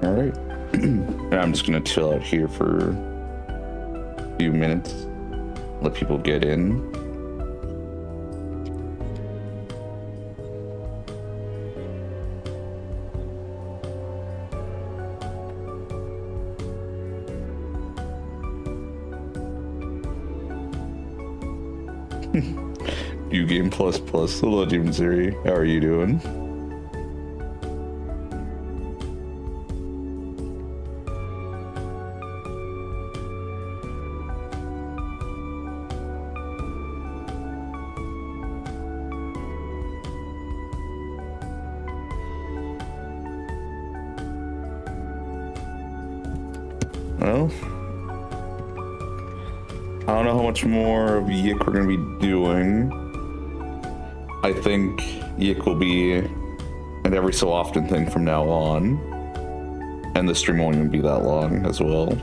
All right. I'm just gonna chill out here for a few minutes, let people get in. You Game Plus Plus. Hello, Demon Siri. How are you doing? Well, I don't know how much more of YIIK we're going to be doing. I think YIIK will be an every so often thing from now on. And the stream won't even be that long as well.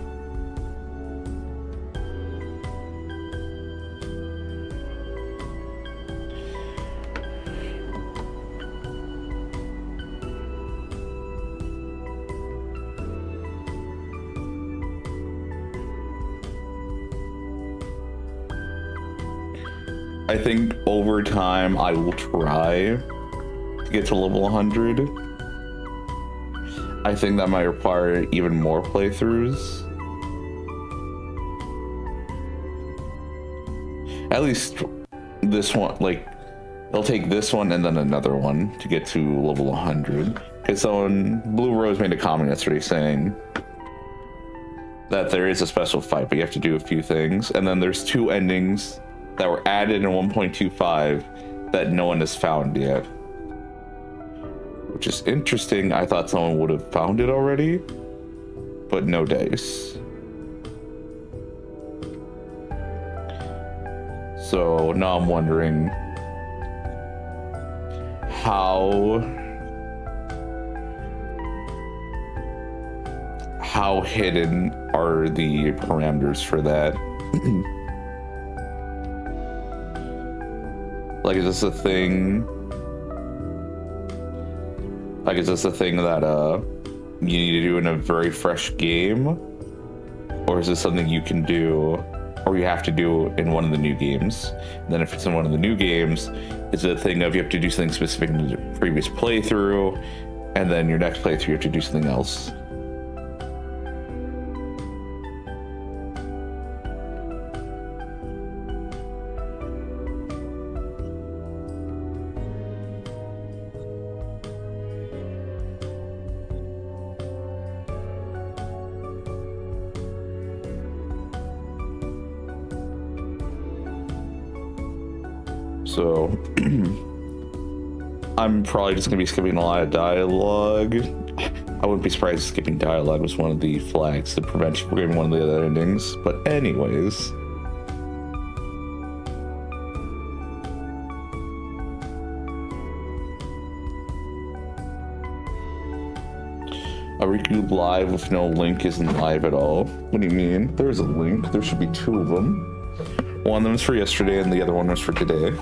I think over time I will try to get to level 100. I think that might require even more playthroughs. At least this one, like, they'll take this one and then another one to get to level 100. Because someone, Blue Rose made a comment yesterday saying that there is a special fight, but you have to do a few things. And then there's 2 endings that were added in 1.25 that no one has found yet. Which is interesting. I thought someone would have found it already, but no dice. So now I'm wondering how hidden are the parameters for that? Like, is this a thing? Like, is this a thing that you need to do in a very fresh game? Or is this something you can do, or you have to do in one of the new games? And then if it's in one of the new games, is it a thing of you have to do something specific in the previous playthrough, and then your next playthrough you have to do something else? So, I'm probably just going to be skipping a lot of dialogue. I wouldn't be surprised if skipping dialogue was one of the flags to prevent you from getting one of the other endings. But anyways. A Rikku live with no link isn't live at all. What do you mean? There's a link. There should be 2 of them. One of them is for yesterday and the other one was for today.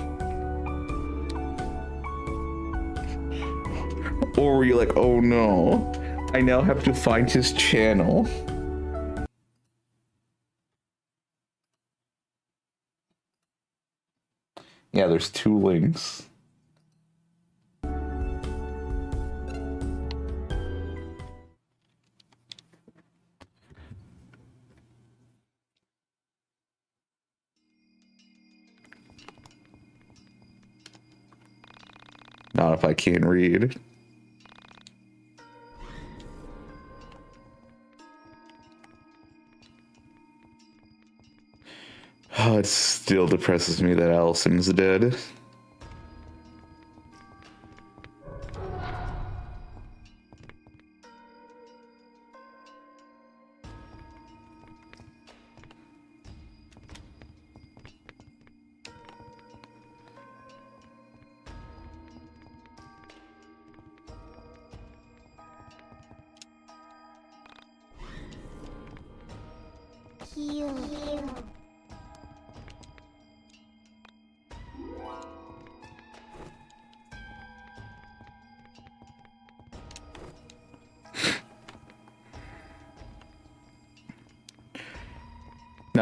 Or were you like, oh no, I now have to find his channel? Yeah, there's 2 links. Not if I can't read. Oh, it still depresses me that Allison's dead.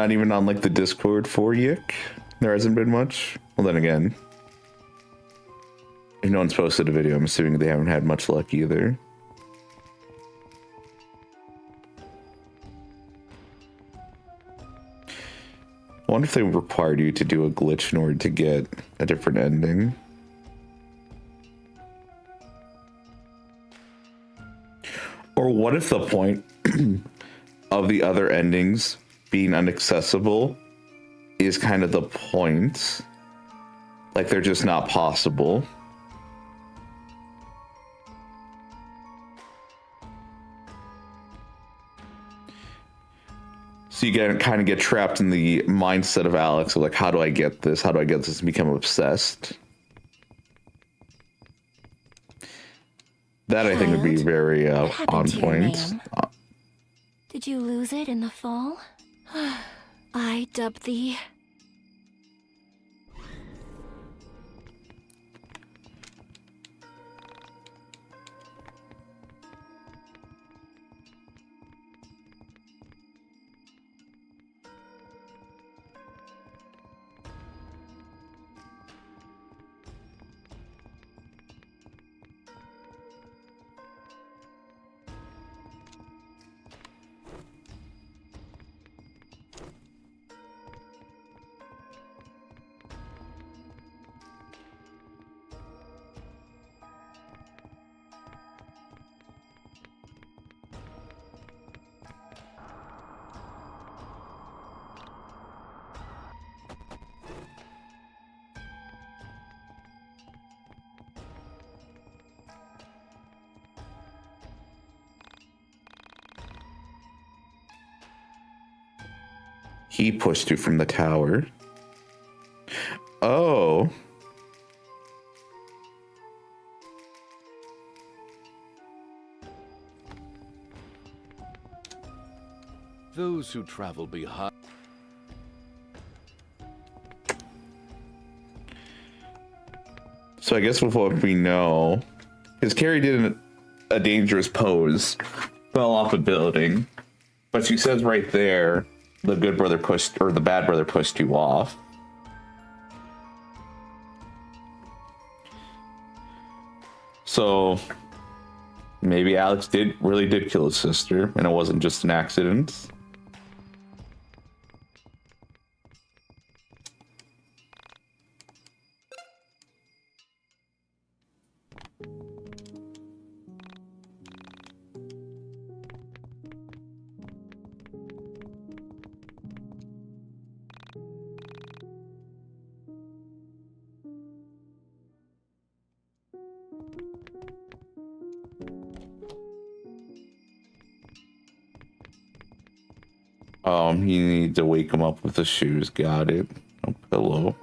Not even on like the Discord for YIIK. There hasn't been much. Well, then again, if no one's posted a video, I'm assuming they haven't had much luck either. I wonder if they required you to do a glitch in order to get a different ending. Or what if the point of the other endings being inaccessible is kind of the point? Like they're just not possible. So you kind of get trapped in the mindset of Alex of like, how do I get this? How do I get this? And become obsessed. That I think would be very on point. Did you lose it in the fall? I dubbed thee. He pushed you from the tower. Oh. Those who travel behind. So I guess with what we know, because Carrie did a dangerous pose, fell off a building, but she says right there, the good brother pushed, or the bad brother pushed you off. So maybe Alex really did kill his sister, and it wasn't just an accident. You need to wake him up with the shoes. Got it. A pillow.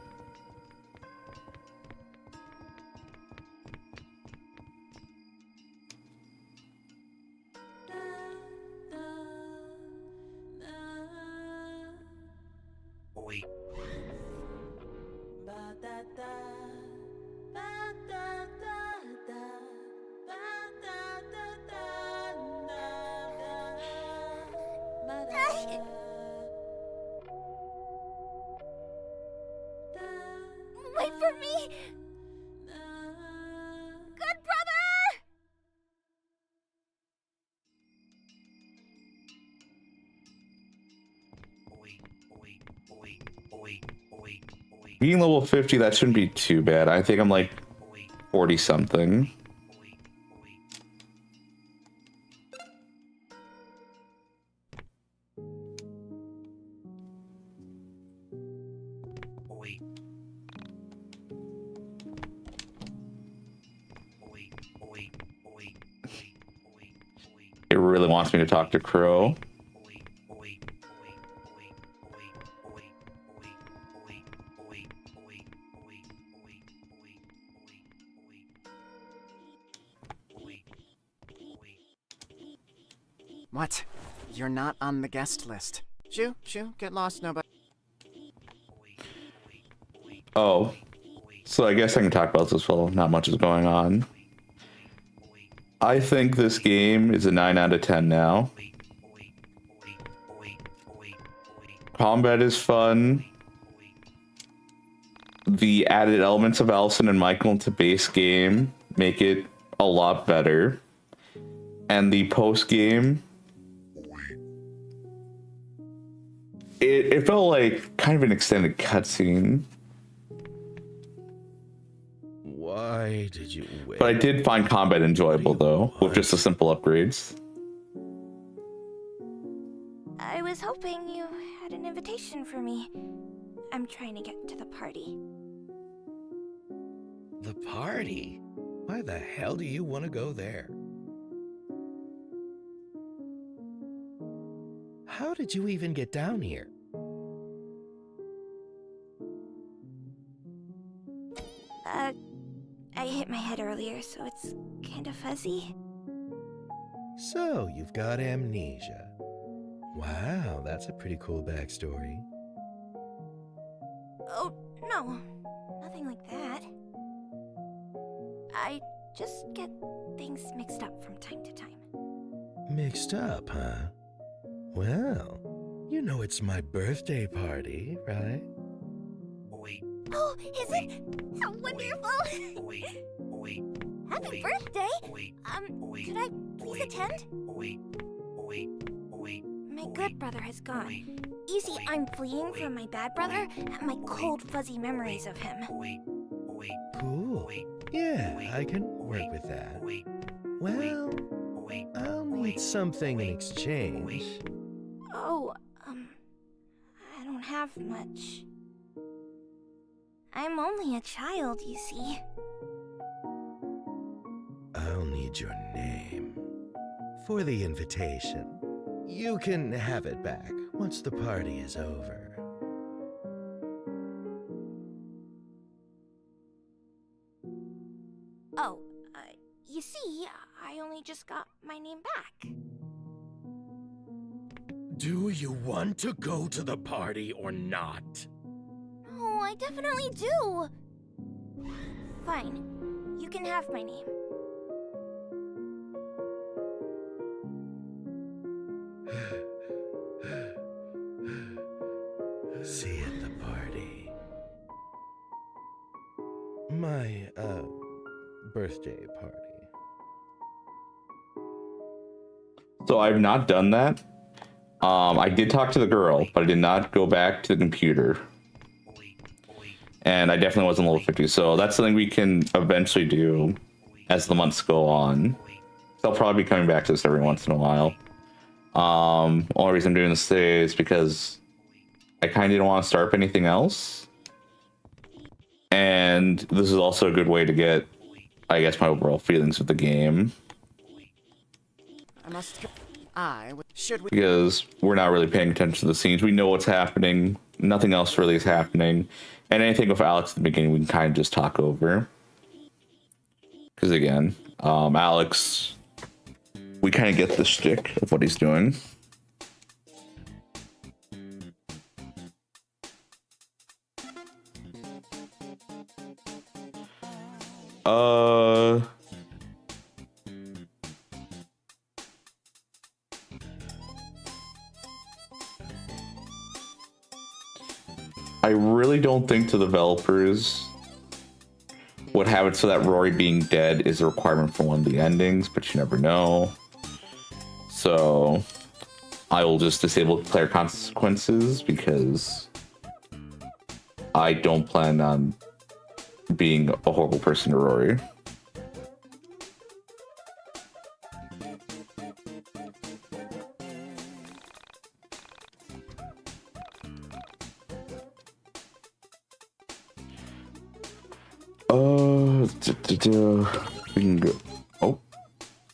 Wait for me! Good brother! Being level 50, that shouldn't be too bad. I think I'm like 40 something. It really wants me to talk to Crow. What? You're not on the guest list. Shoo, get lost, nobody. Oh. So I guess I can talk about this while not much is going on. I think this game is a 9 out of 10 now. Combat is fun. The added elements of Allison and Michael into base game make it a lot better. And the post game, it felt like kind of an extended cutscene. Why did you wait? But I did find combat enjoyable though, with just the simple upgrades. I was hoping you had an invitation for me. I'm trying to get to the party. The party? Why the hell do you want to go there? How did you even get down here? I hit my head earlier, so it's kind of fuzzy. So, you've got amnesia. Wow, that's a pretty cool backstory. Oh, no. Nothing like that. I just get things mixed up from time to time. Mixed up, huh? Well, you know it's my birthday party, right? Oh, is it? How wonderful! Happy birthday! Could I please attend? My good brother has gone. You see, I'm fleeing from my bad brother and my cold, fuzzy memories of him. Cool. Yeah, I can work with that. Well, I'll need something in exchange. Oh, I don't have much. I'm only a child, you see. I'll need your name for the invitation. You can have it back once the party is over. Oh, you see, I only just got my name back. Do you want to go to the party or not? Oh, I definitely do. Fine, you can have my name. See you at the party. My, birthday party. So I've not done that. I did talk to the girl, but I did not go back to the computer. And I definitely wasn't level 50, so that's something we can eventually do as the months go on. So I'll probably be coming back to this every once in a while. Only reason I'm doing this today is because I kind of didn't want to start up anything else. And this is also a good way to get, I guess, my overall feelings with the game. Should we? Because we're not really paying attention to the scenes. We know what's happening. Nothing else really is happening. And anything with Alex at the beginning, we can kind of just talk over. Because again, Alex, we kind of get the shtick of what he's doing. I really don't think the developers would have it so that Rory being dead is a requirement for one of the endings, but you never know. So I will just disable player consequences because I don't plan on being a horrible person to Rory. We can go.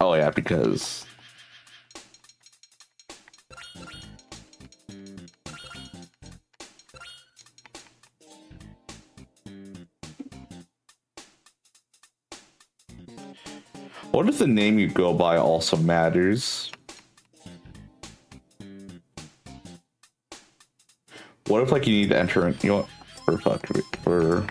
Oh yeah, because what if the name you go by also matters? What if like you need to enter in, you know what, for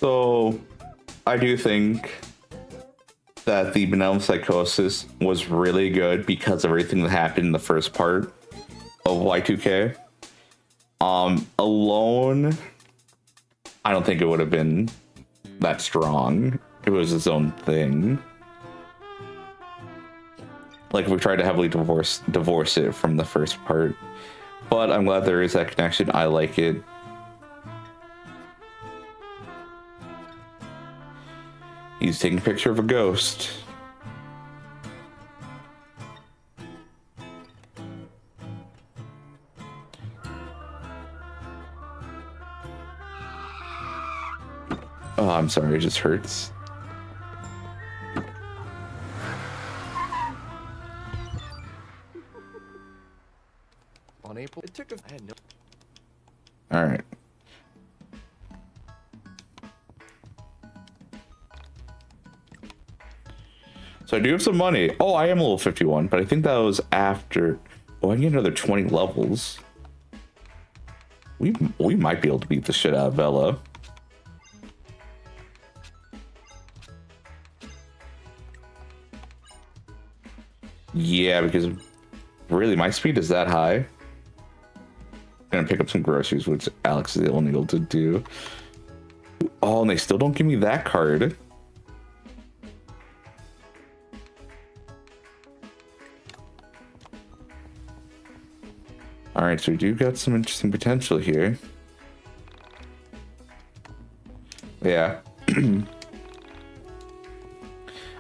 So, I do think that the Benevolent Psychosis was really good because of everything that happened in the first part of Y2K. Alone, I don't think it would have been that strong. It was its own thing. Like, if we tried to heavily divorce it from the first part. But I'm glad there is that connection. I like it. He's taking a picture of a ghost. Oh, I'm sorry, it just hurts. On April, it took a. I had no. All right. So I do have some money. Oh, I am level 51, but I think that was after. Oh, I need another 20 levels. We might be able to beat the shit out of Bella. Yeah, because really my speed is that high. I'm gonna pick up some groceries, which Alex is only able to do. Oh, and they still don't give me that card. All right, so we do got some interesting potential here. Yeah.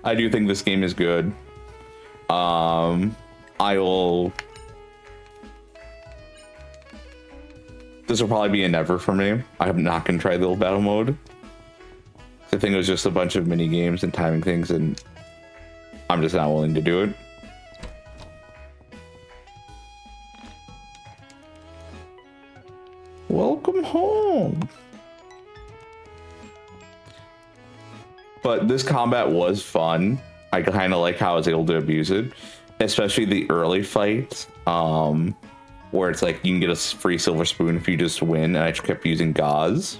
I do think this game is good. This will probably be a never for me. I'm not gonna try the old battle mode. I think it was just a bunch of mini games and timing things, and I'm just not willing to do it. Welcome home. But this combat was fun. I kind of like how I was able to abuse it, especially the early fights, where it's like you can get a free silver spoon if you just win, and I just kept using gauze.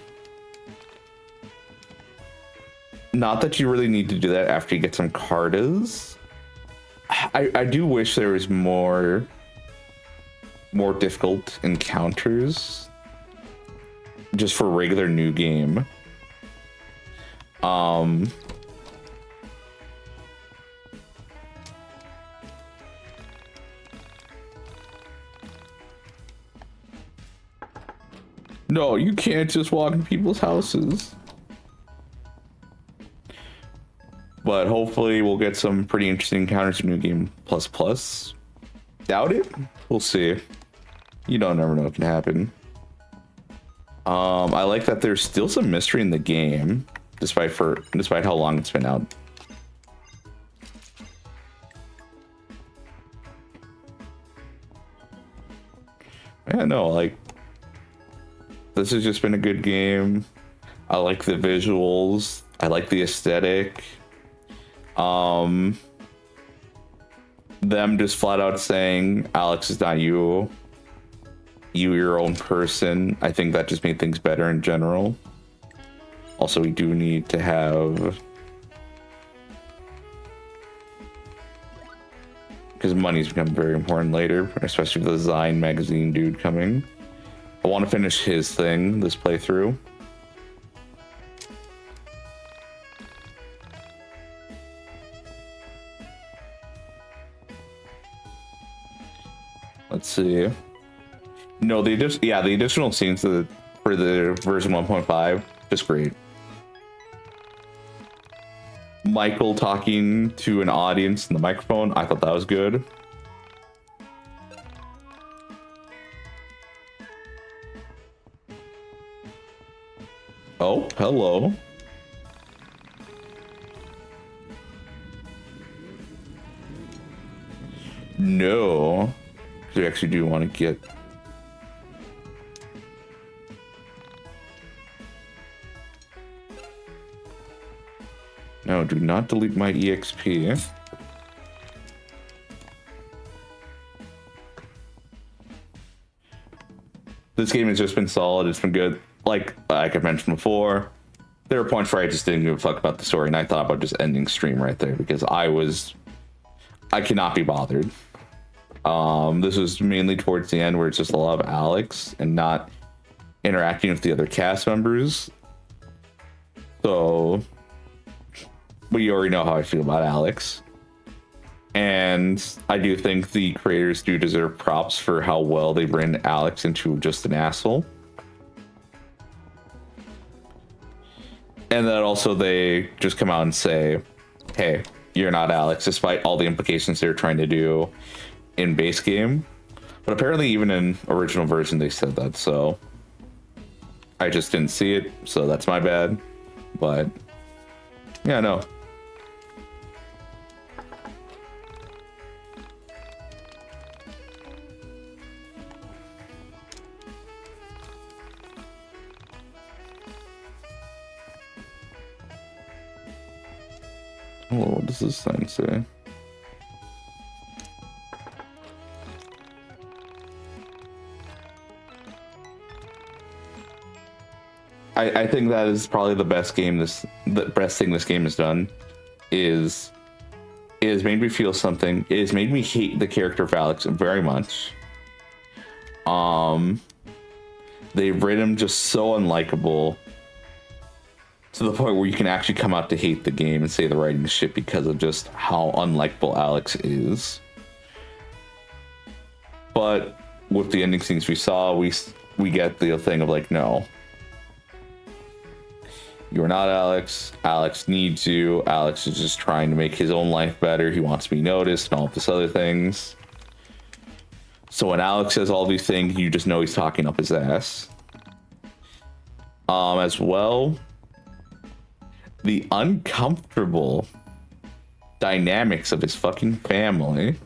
Not that you really need to do that after you get some cartas. I do wish there was more difficult encounters just for regular new game. No, you can't just walk in people's houses. But hopefully we'll get some pretty interesting encounters in New Game Plus Plus. Doubt it? We'll see. You don't never know what can happen. I like that there's still some mystery in the game, despite how long it's been out. Yeah, no, like, this has just been a good game. I like the visuals. I like the aesthetic. Them just flat out saying, Alex is not you. You're your own person. I think that just made things better in general. Also, we do need to have... because money's become very important later, especially with the Zine magazine dude coming. I want to finish his thing this playthrough. Let's see. No, the additional scenes for the version 1.5, just great. Michael talking to an audience in the microphone, I thought that was good. Oh, hello. No. We actually do want to get... No, do not delete my EXP. This game has just been solid. It's been good. Like I mentioned before, there were points where I just didn't give a fuck about the story, and I thought about just ending stream right there because I cannot be bothered. This was mainly towards the end where it's just a lot of Alex and not interacting with the other cast members. So, we already know how I feel about Alex. And I do think the creators do deserve props for how well they ran Alex into just an asshole. And then also they just come out and say, hey, you're not Alex, despite all the implications they're trying to do in base game. But apparently even in original version they said that, so I just didn't see it, so that's my bad. But yeah, no. Oh, what does this thing say? I think that is probably the best thing this game has done is it has made me feel something. It has made me hate the character of Alex very much. They've written him just so unlikable to the point where you can actually come out to hate the game and say the writing shit because of just how unlikable Alex is. But with the ending scenes we saw, we get the thing of like, no, you're not Alex. Alex needs you. Alex is just trying to make his own life better. He wants to be noticed and all of this other things. So when Alex says all these things, you just know he's talking up his ass. As well, the uncomfortable dynamics of his fucking family.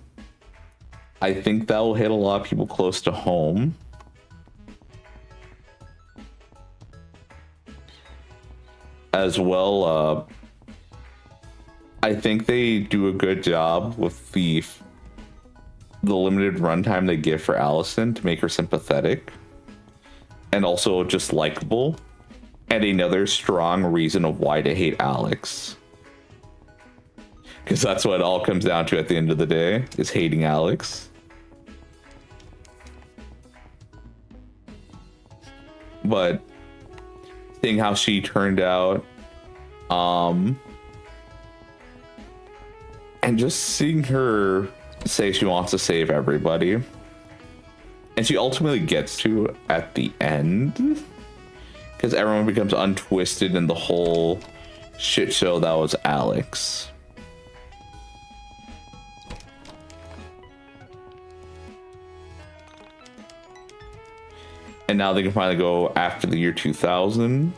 I think that will hit a lot of people close to home. As well, I think they do a good job with the limited runtime they give for Allison to make her sympathetic and also just likable, and another strong reason of why to hate Alex, because that's what it all comes down to at the end of the day, is hating Alex. But seeing how she turned out, and just seeing her say she wants to save everybody, and she ultimately gets to at the end, because everyone becomes untwisted in the whole shit show that was Alex. And now they can finally go after the year 2000.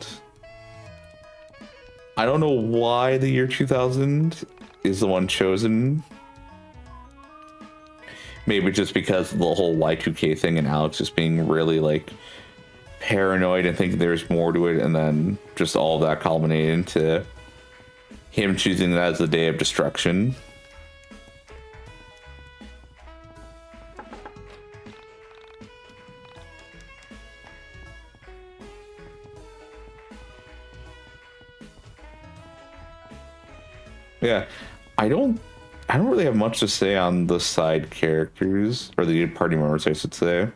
I don't know why the year 2000 is the one chosen. Maybe just because of the whole Y2K thing and Alex just being really like paranoid and thinking there's more to it, and then just all of that culminated into him choosing that as the day of destruction. Yeah, I don't really have much to say on the side characters, or the party members, I should say.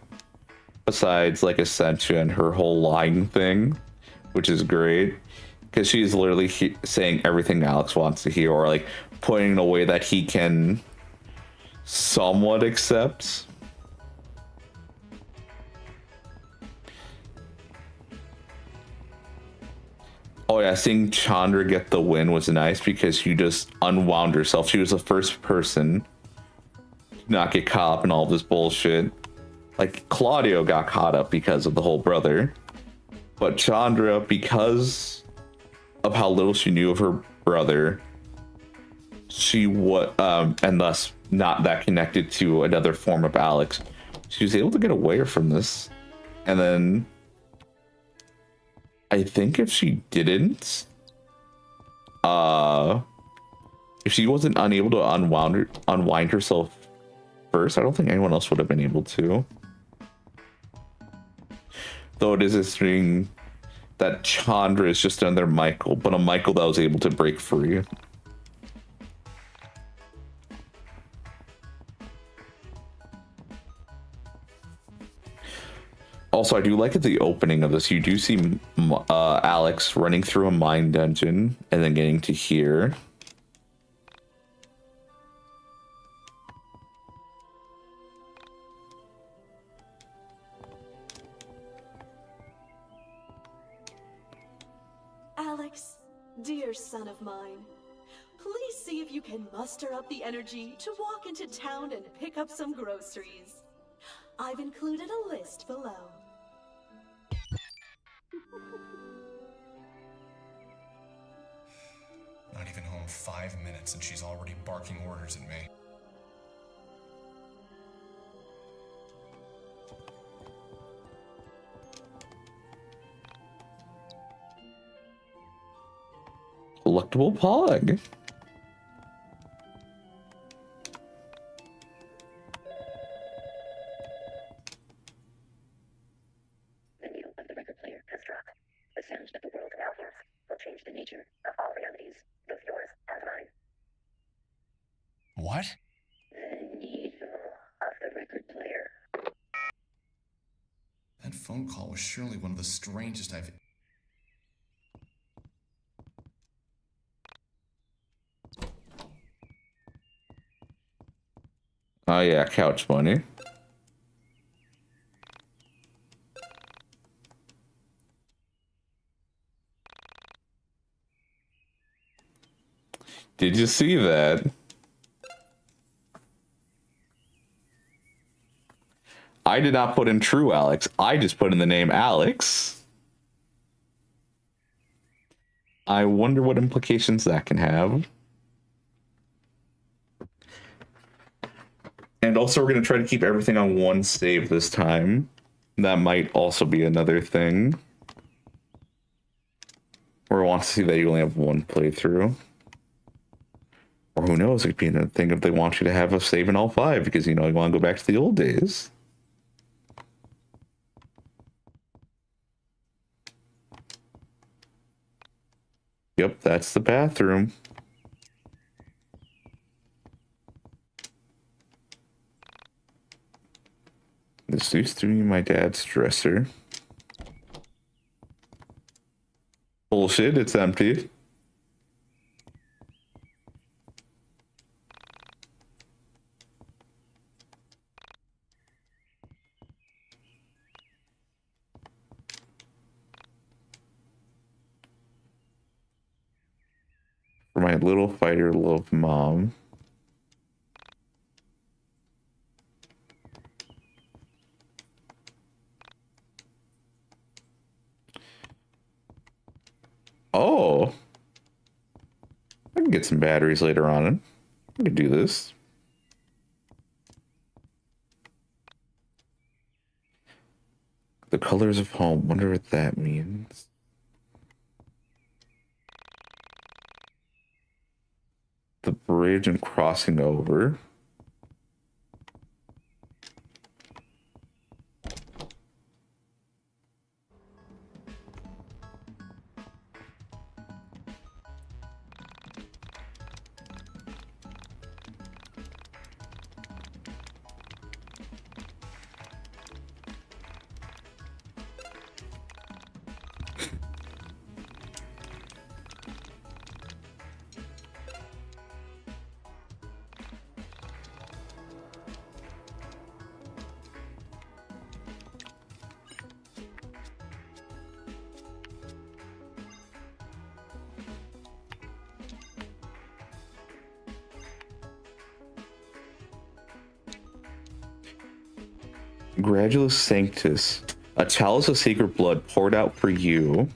Besides, like, Essentia and her whole lying thing, which is great. Because she's literally saying everything Alex wants to hear, or, like, putting in a way that he can somewhat accept. Oh yeah, seeing Chandra get the win was nice because she just unwound herself. She was the first person to not get caught up in all this bullshit. Like, Claudio got caught up because of the whole brother. But Chandra, because of how little she knew of her brother, and thus not that connected to another form of Alex, she was able to get away from this. And then I think if she didn't, if she wasn't unable to unwind herself first, I don't think anyone else would have been able to. Though it is interesting that Chandra is just another Michael, but a Michael that was able to break free. Also, I do like at the opening of this, you do see Alex running through a mine dungeon and then getting to here. Alex, dear son of mine, please see if you can muster up the energy to walk into town and pick up some groceries. I've included a list below. Not even home 5 minutes and she's already barking orders at me. Collectible Pog. What? That phone call was surely one of the strangest I've... Oh yeah, couch money. Did you see that? I did not put in true Alex. I just put in the name Alex. I wonder what implications that can have. And also, we're going to try to keep everything on one save this time. That might also be another thing. Or I want to see that you only have one playthrough. Or who knows, it could be another thing if they want you to have a save in all 5, because, you know, you want to go back to the old days. Yep, that's the bathroom. This used to be my dad's dresser. Bullshit, it's empty. For my little fighter love mom. Oh, I can get some batteries later on. I can do this. The colors of home. Wonder what that means. The bridge and crossing over. Gradulus Sanctus. A chalice of sacred blood poured out for you.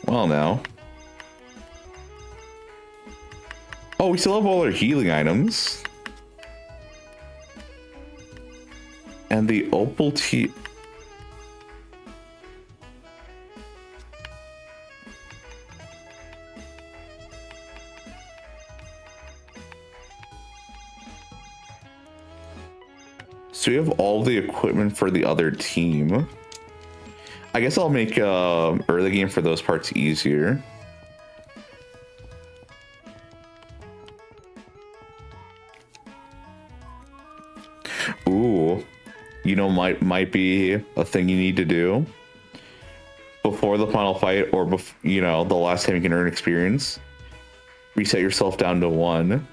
Well, now. Oh, we still have all our healing items. And the opal tea. So we have all the equipment for the other team. I guess I'll make early game for those parts easier. Ooh, you know, might be a thing you need to do before the final fight, or you know, the last time you can earn experience. Reset yourself down to 1.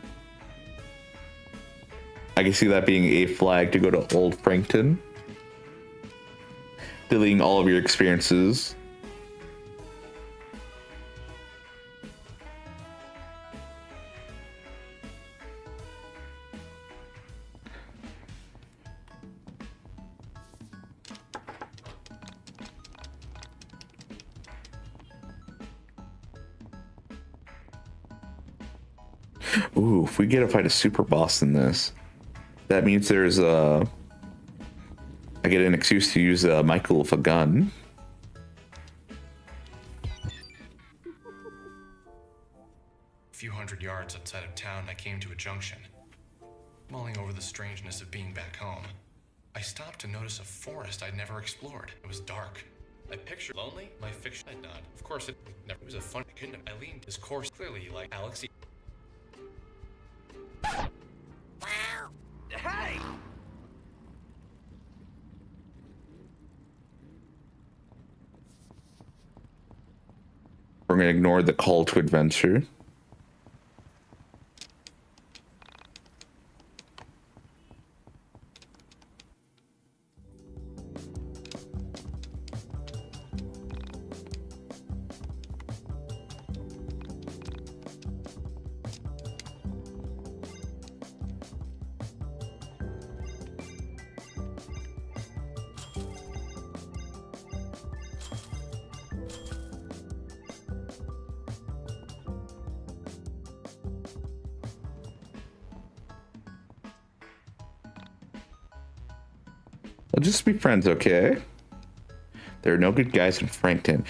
I can see that being a flag to go to Old Frankton, deleting all of your experiences. Ooh, if we get to fight a super boss in this, that means there's I get an excuse to use Michael with a gun. A few hundred yards outside of town, I came to a junction. Mulling over the strangeness of being back home, I stopped to notice a forest I'd never explored. It was dark. I pictured lonely, my fiction had not. Of course, it never was a fun. I couldn't. I leaned his course clearly like Alex. Hey! We're gonna ignore the call to adventure. Let's just be friends, okay? There are no good guys in Frankton,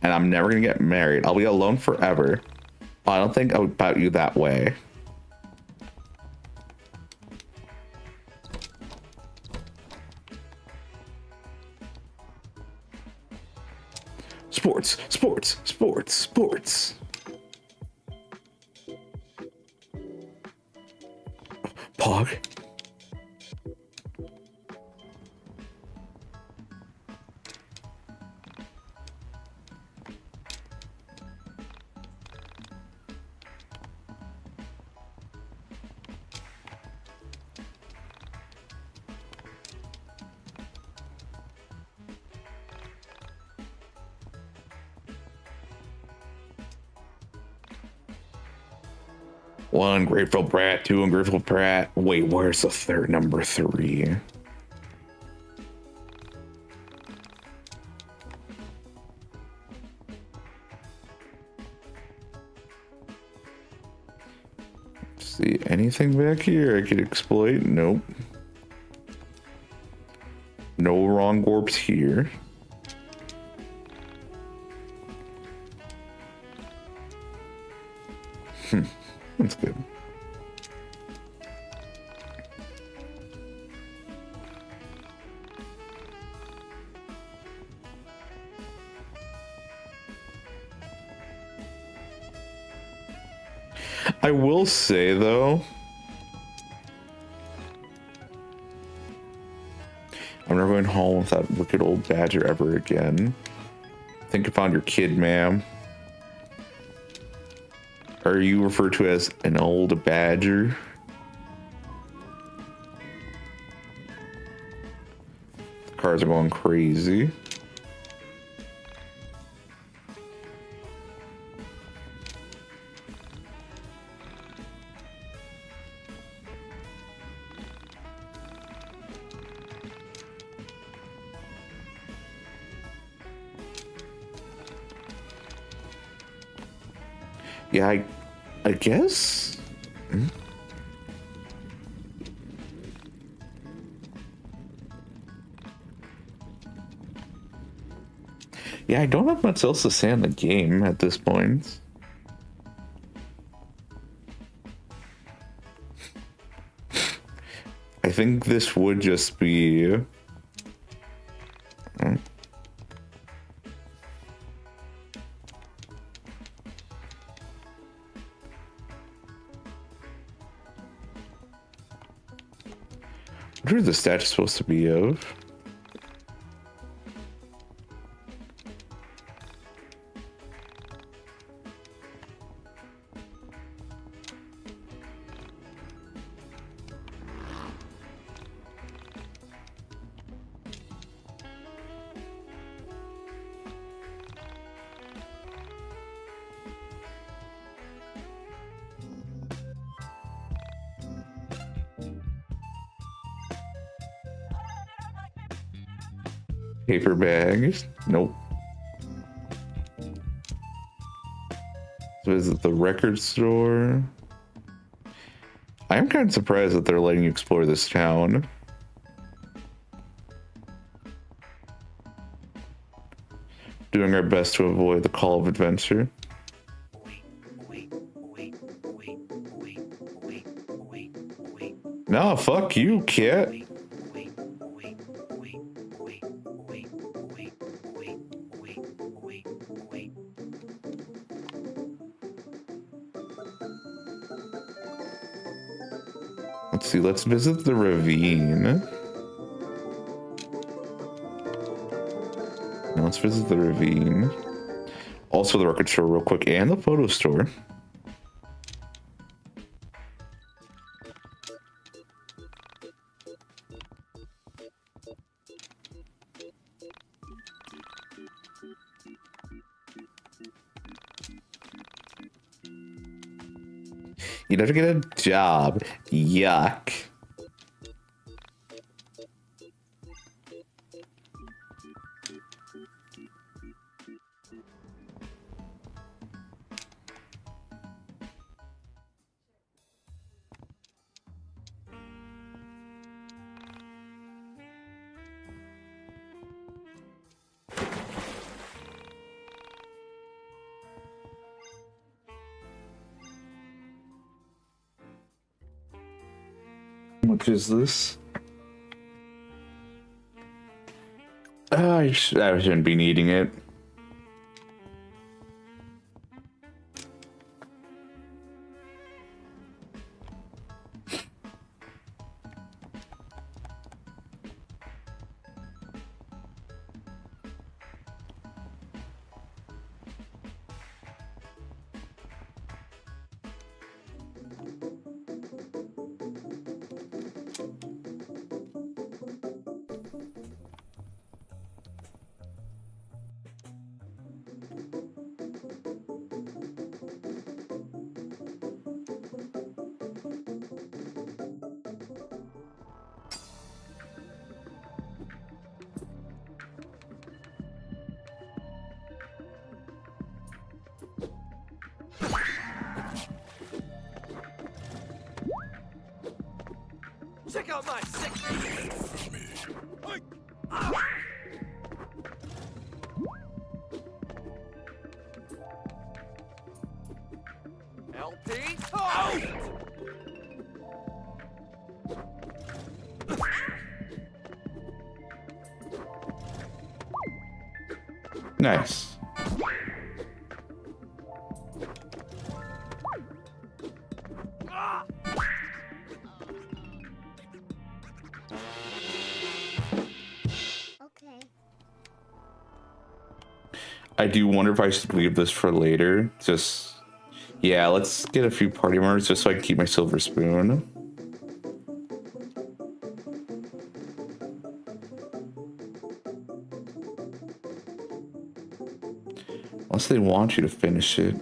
and I'm never gonna get married. I'll be alone forever. I don't think about you that way. Sports, sports, sports, sports. Pog. One Grateful Brat, two Ungrateful Brat. Wait, where's the third number 3? See anything back here I could exploit? Nope. No wrong warps here. That's good. I will say though, I'm never going home with that wicked old badger ever again. I think you found your kid, ma'am. Are you referred to as an old badger? The cars are going crazy. Yeah, I guess. Yeah, I don't have much else to say on the game at this point. I think this would just be... What are the stats supposed to be of? Paper bags? Nope. Visit the record store. I'm kind of surprised that they're letting you explore this town. Doing our best to avoid the call of adventure. No, fuck you, cat. Let's see, let's visit the ravine. Now let's visit the ravine. Also the record store real quick, and the photo store. You never get a job. Yuck. How much is this? I shouldn't be needing it. Check out my sick. LP. Oh! Nice. I do wonder if I should leave this for later. Just, yeah, let's get a few party members just so I can keep my silver spoon. Unless they want you to finish it.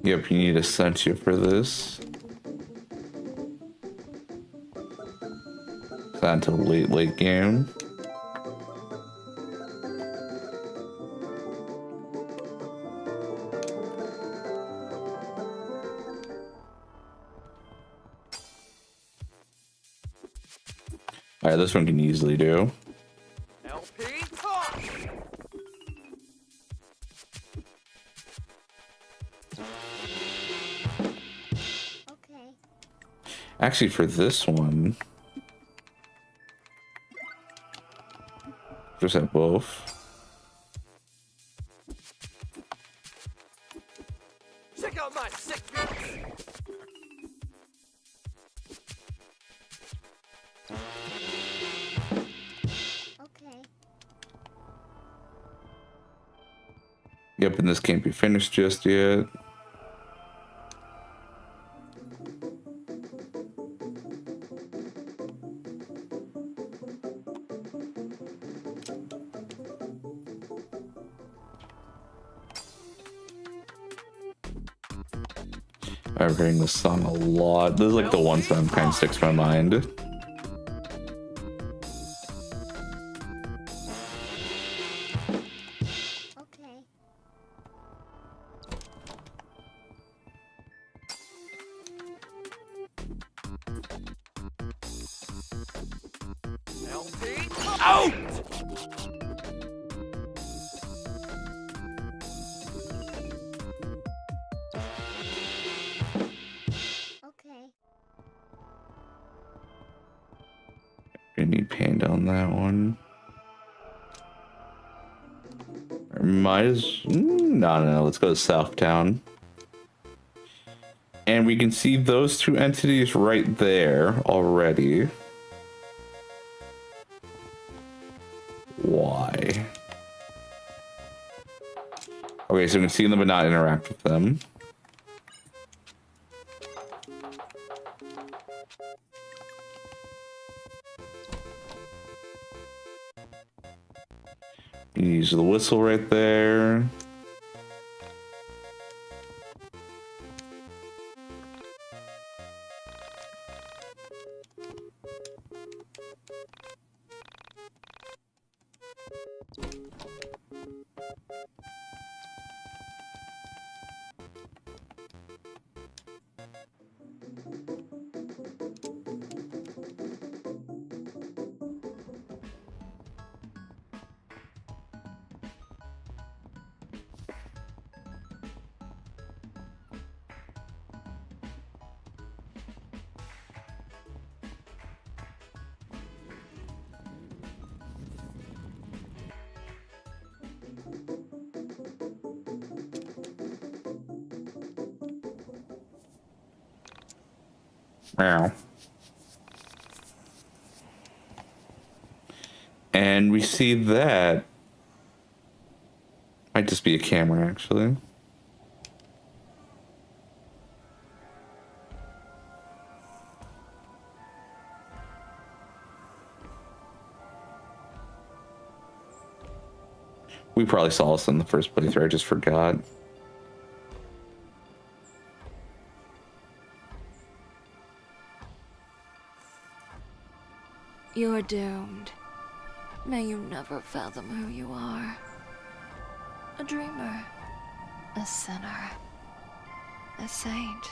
Yep, you need Essentia for this. That until late game. Alright, this one can easily do. LP talk. Okay. Actually, for this one, just have both. Check out my sick beats. Okay. Yep, and this can't be finished just yet. I'm hearing this song a lot. This is like the one song kind of sticks in my mind. Okay. LP out. Okay. We need Panda on that one. Or might as no. Let's go to Southtown. And we can see those two entities right there already. Why? Okay, so we can see them but not interact with them. You use the whistle right there. Meow. And we see that might just be a camera, actually. We probably saw this in the first playthrough, I just forgot. You're doomed. May you never fathom who you are. A dreamer. A sinner. A saint.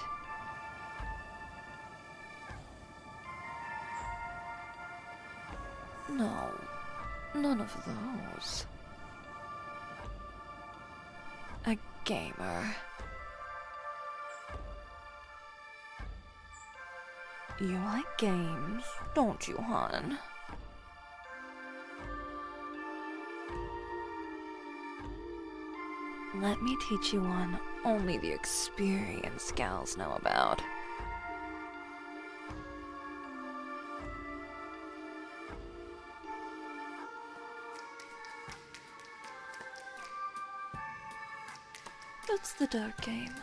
No, none of those. A gamer. You like games, don't you, hon? Let me teach you one only the experienced gals know about. It's the dark game.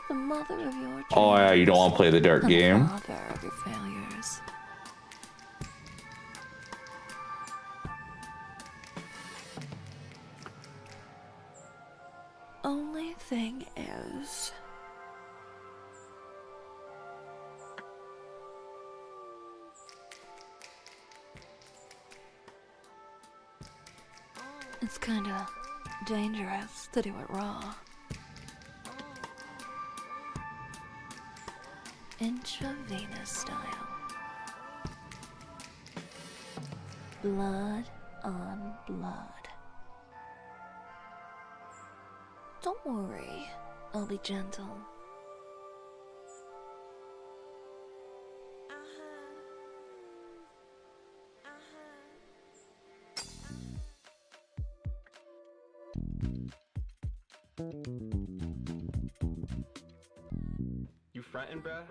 The mother of your dreams. Oh yeah, you don't want to play the dark and game. The father of your failures. Only thing is, kinda dangerous to do it raw. Intravenous style. Blood on blood. Don't worry, I'll be gentle. You frontin', bruh?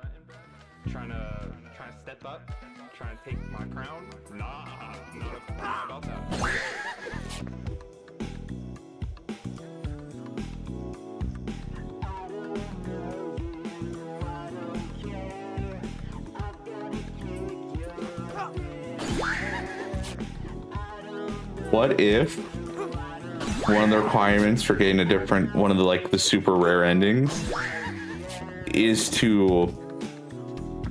Trying to step up? Trying to take my crown? Nah, not about that. What if one of the requirements for getting a different one of the super rare endings is to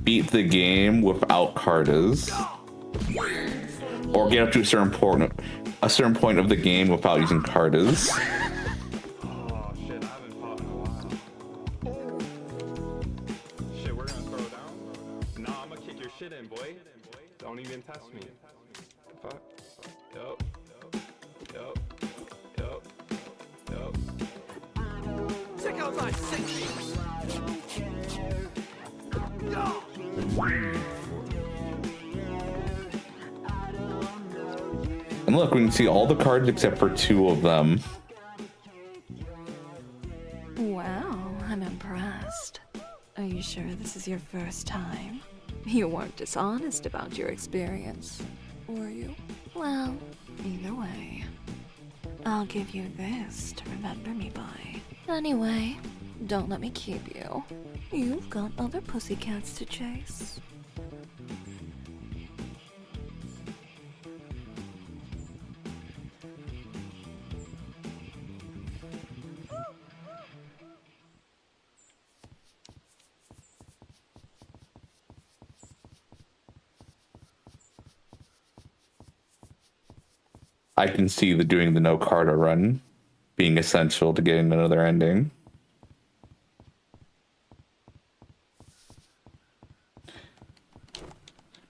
beat the game without cartas, or get up to a certain point of the game without using cartas? Oh shit, I haven't fought in a while. Shit, we're gonna throw down? Nah, I'm gonna kick your shit in, boy. Don't even test me. Fuck. Yup. Check out my safety. And look, we can see all the cards except for 2 of them. Wow, I'm impressed. Are you sure this is your first time? You weren't dishonest about your experience, were you? Well, either way, I'll give you this to remember me by. Anyway, don't let me keep you. You've got other pussycats to chase. I can see doing the no carta run being essential to getting another ending.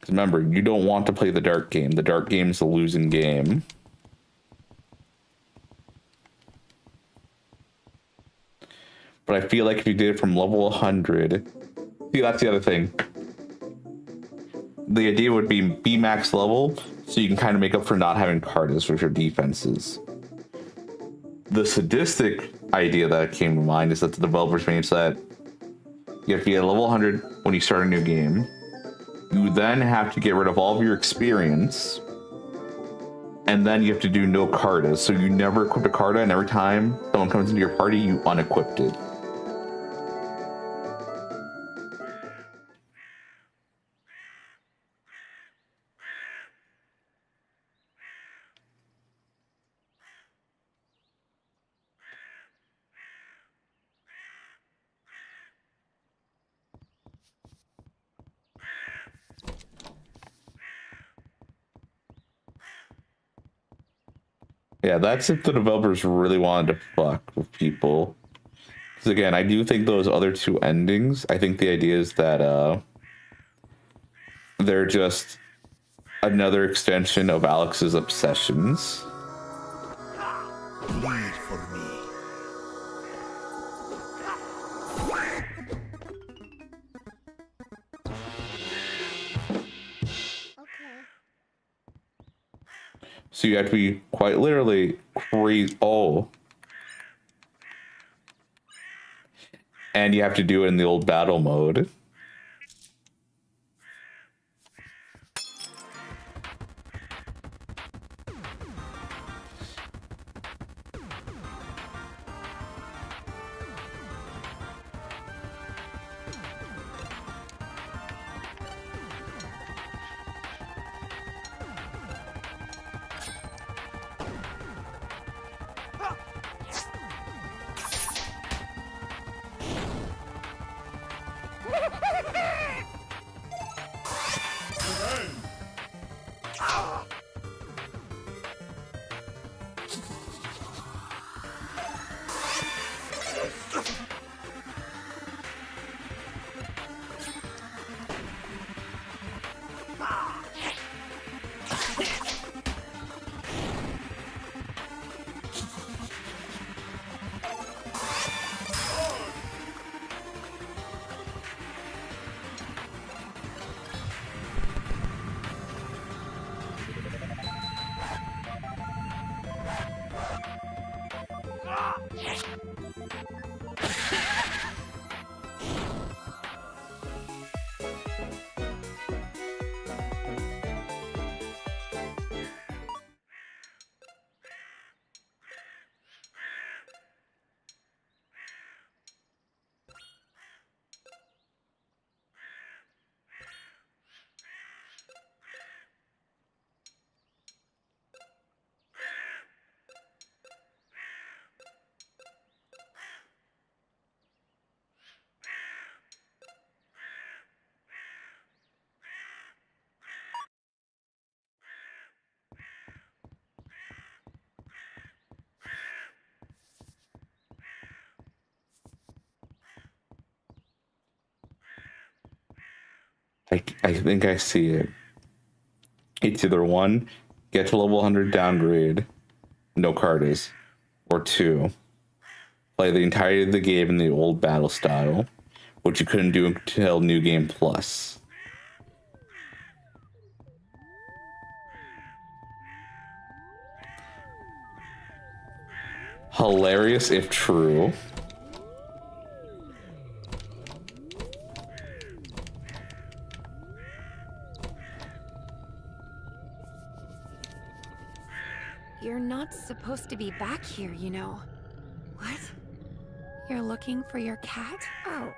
Remember, you don't want to play the dark game. The dark game is a losing game. But I feel like if you did it from level 100... See, that's the other thing. The idea would be max level, so you can kind of make up for not having cartas with your defenses. The sadistic idea that came to mind is that the developers made that you have to be at level 100 when you start a new game. You then have to get rid of all of your experience, and then you have to do no cartas. So you never equip a carta, and every time someone comes into your party, you unequipped it. Yeah, that's if the developers really wanted to fuck with people. Because again, I do think those other 2 endings, I think the idea is that they're just another extension of Alex's obsessions. Lead for me. So you have to be quite literally crazy. Oh. And you have to do it in the old battle mode. I think I see it. It's either one, get to level 100 downgrade, no cartas, or two, play the entirety of the game in the old battle style, which you couldn't do until New Game Plus. Hilarious if true. You're not supposed to be back here, you know. What? You're looking for your cat? Oh.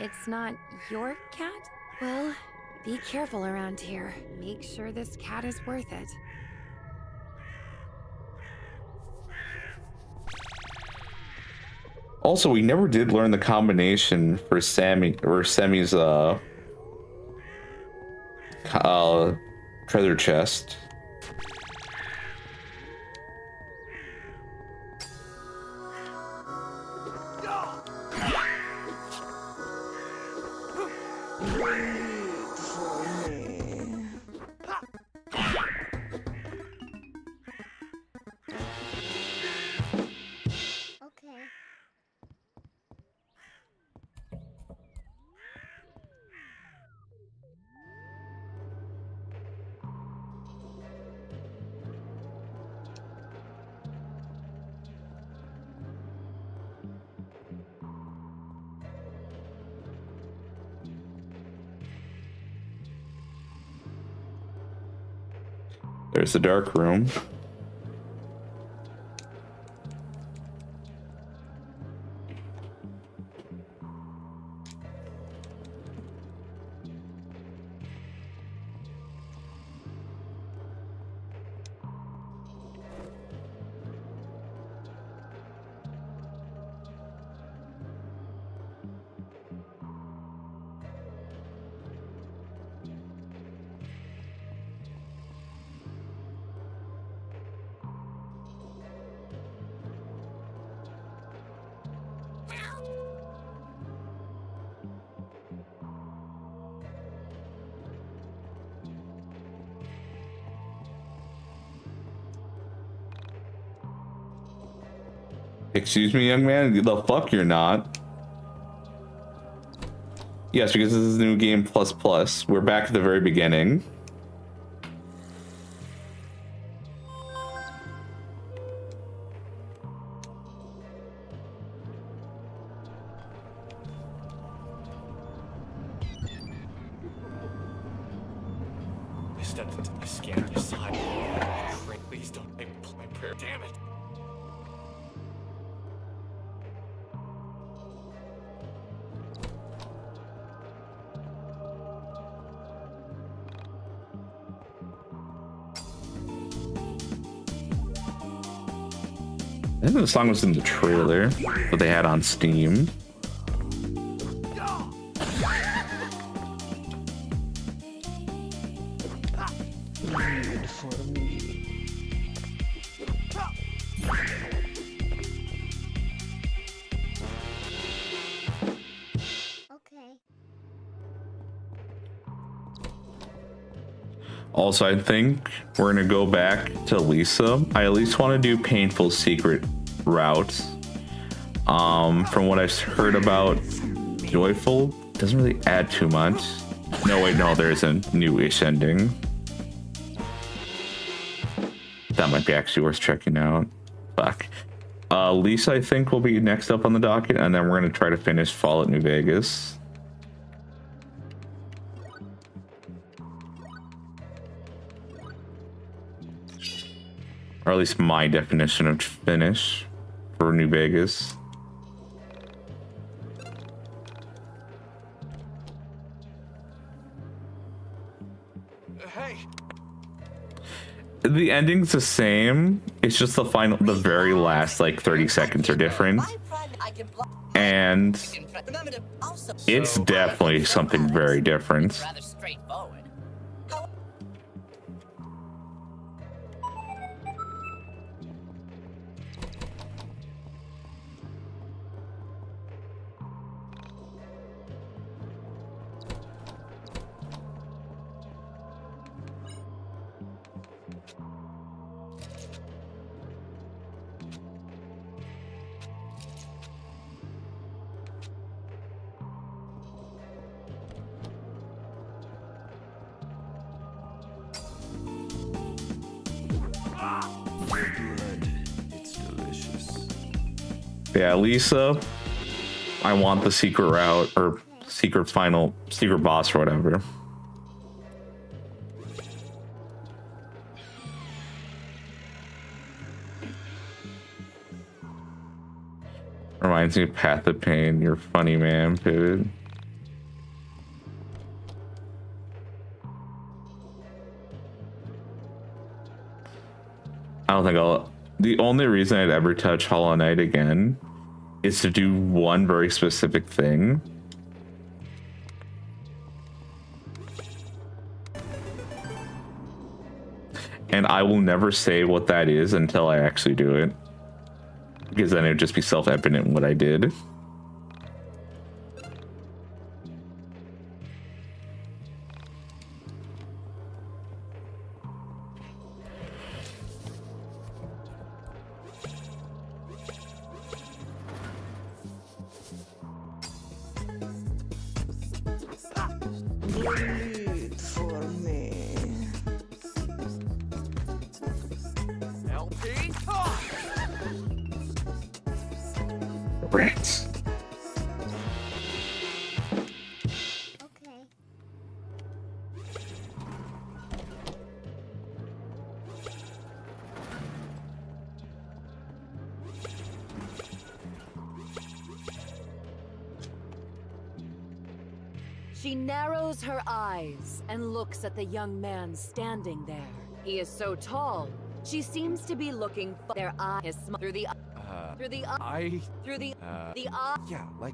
It's not your cat? Well, be careful around here. Make sure this cat is worth it. Also, we never did learn the combination for Semi's treasure chest. There's the dark room. Excuse me, young man? The fuck you're not. Yes, because this is New Game Plus Plus. We're back at the very beginning. I stepped into my scanned side. Please don't make my prayer. Damn it. I think the song was in the trailer that they had on Steam. Also, I think we're gonna go back to Lisa. I at least want to do painful secret routes. From what I've heard about Joyful, doesn't really add too much. No, wait, no, there's a new-ish ending. That might be actually worth checking out. Fuck. Lisa, I think, will be next up on the docket, and then we're going to try to finish Fall at New Vegas. Or at least my definition of finish for New Vegas. Hey. The ending's the same. It's just the very last like 30 seconds are different. And it's definitely something very different. Yeah, Lisa, I want the secret route or secret boss or whatever. Reminds me of Path of Pain. You're funny, man. Pivot. I don't think I'll. The only reason I'd ever touch Hollow Knight again is to do one very specific thing. And I will never say what that is until I actually do it. Because then it would just be self-evident what I did. Rats. Okay. She narrows her eyes and looks at the young man standing there. He is so tall. She seems to be looking for their eyes through the Yeah, like.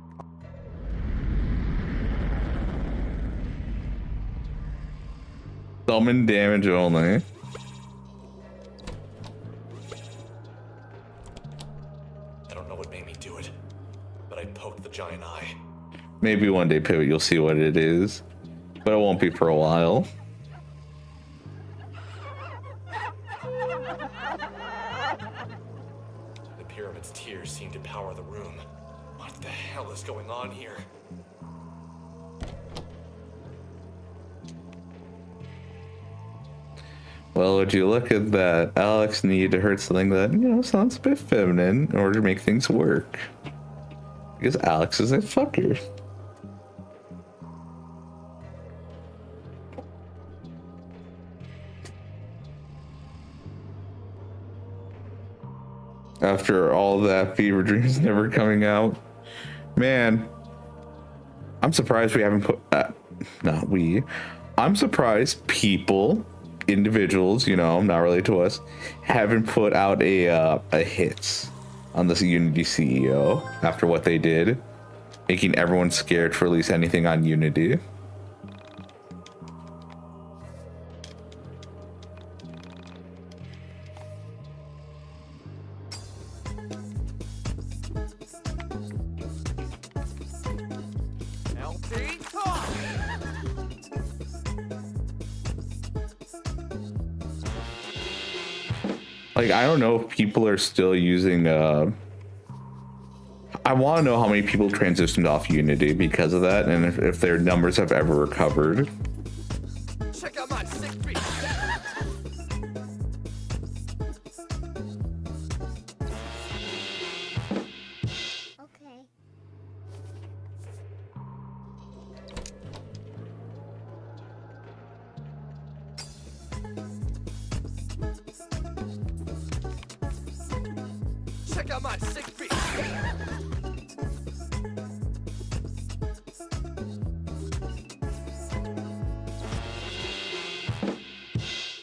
Summon damage only. I don't know what made me do it, but I poked the giant eye. Maybe one day, Pivot, you'll see what it is. But it won't be for a while. The pyramid's tears seem to power the room. What the hell is going on here? Well, would you look at that? Alex needed to hurt something that, you know, sounds a bit feminine in order to make things work. Because Alex is a fucker. After all that, Fever Dream's never coming out. Man, I'm surprised we haven't put I'm surprised people, individuals, you know, not related to us, haven't put out a hits on this Unity CEO after what they did, making everyone scared to release anything on Unity. Like, I don't know if people are still using, I want to know how many people transitioned off Unity because of that, and if their numbers have ever recovered. Check out my sick beat. Check out my sick beat.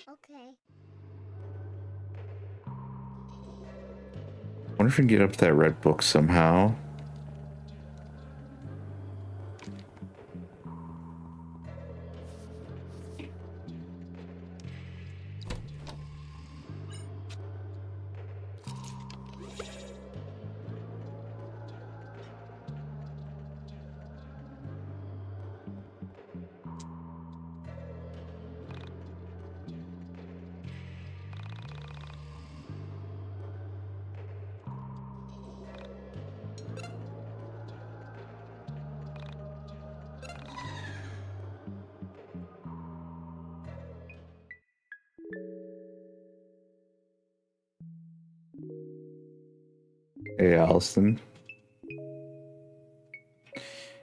Okay. I wonder if we can get up to that red book somehow. Hey, Allison.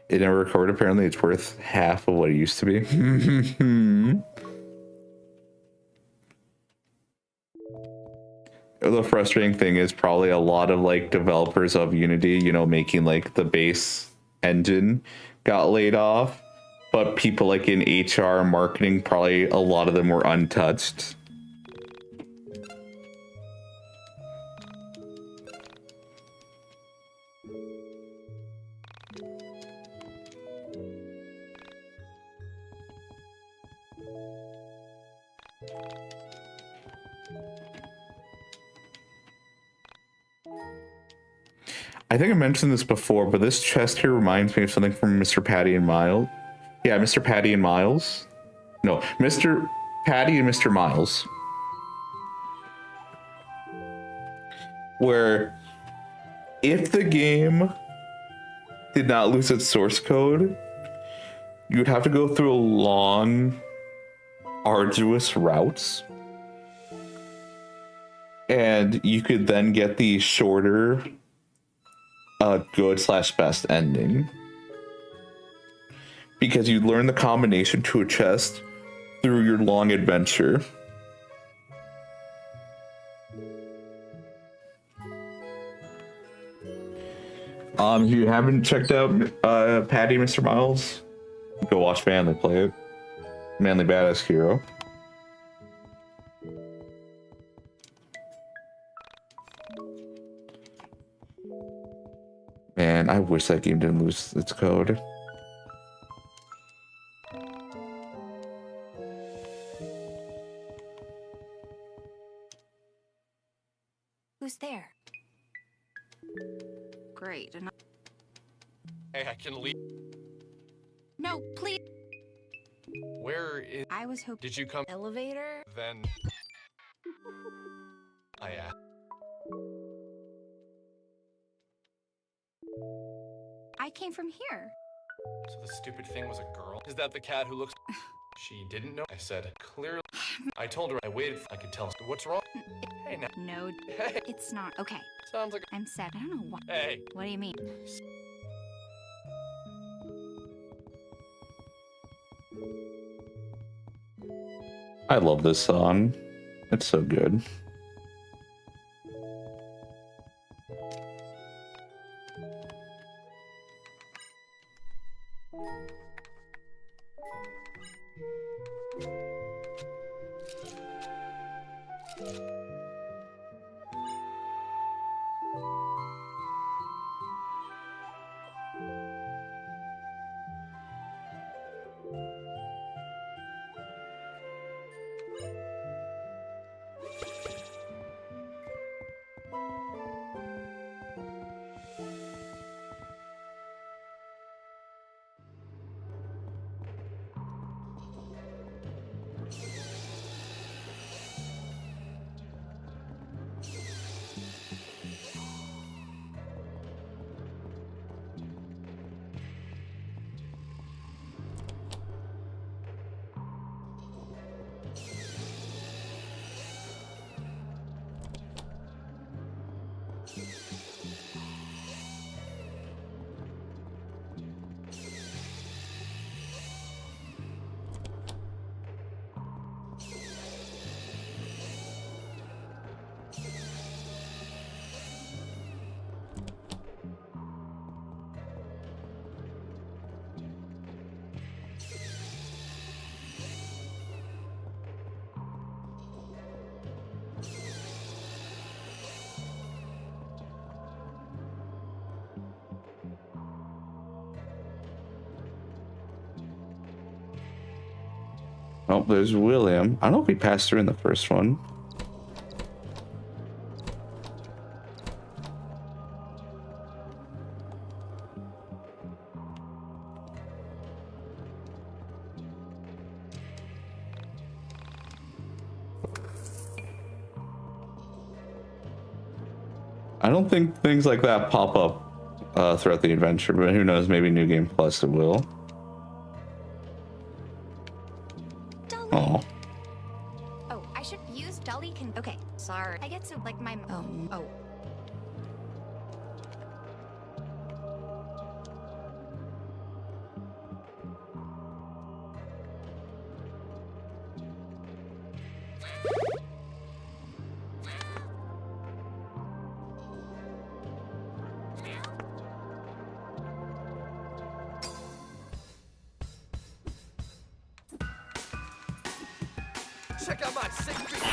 It never recorded. Apparently, it's worth half of what it used to be. The frustrating thing is probably a lot of like developers of Unity, you know, making like the base engine got laid off, but people like in HR and marketing, probably a lot of them were untouched. I think I mentioned this before, but this chest here reminds me of something from Mr. Patty and Miles. Yeah, Mr. Patty and Miles. No, Mr. Patty and Mr. Miles. Where if the game did not lose its source code, you would have to go through a long, arduous routes. And you could then get the shorter good/best ending, because you learn the combination to a chest through your long adventure. If you haven't checked out Patty Mr. Miles, go watch Manly play it. Manly Badass Hero. Man, I wish that game didn't lose its code. Who's there? Great. Hey, I can leave. No, please. Where is... I was hoping. Did you come... Elevator? Then... I I came from here. So the stupid thing was a girl? Is that the cat who looks... She didn't know? I said, clearly... I told her I waited. I could tell. What's wrong? Hey, now. No, Hey. it's not. Okay, Sounds like... I'm sad. I don't know why. Hey. What do you mean? I love this song. It's so good. Oh, there's William. I don't know if we passed through in the first one. I don't think things like that pop up throughout the adventure, but who knows, maybe New Game Plus it will. Oh. Oh, I should use Dolly can. Okay, sorry. I get to like my. Oh. Check out my sick beat.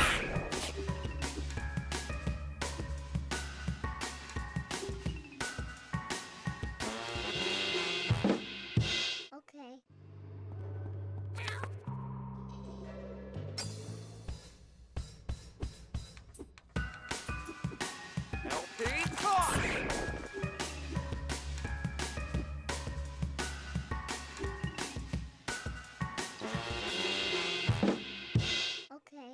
Okay. LP talk. Okay.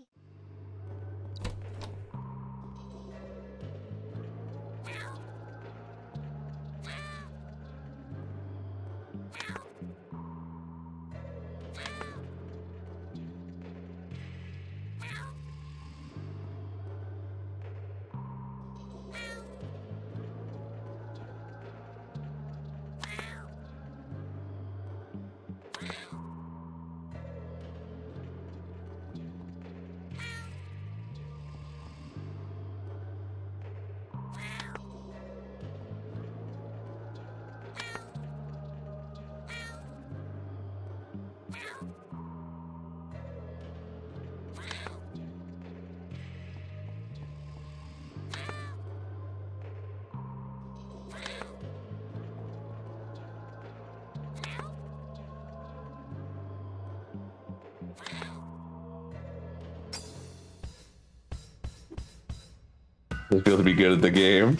They feel to be good at the game.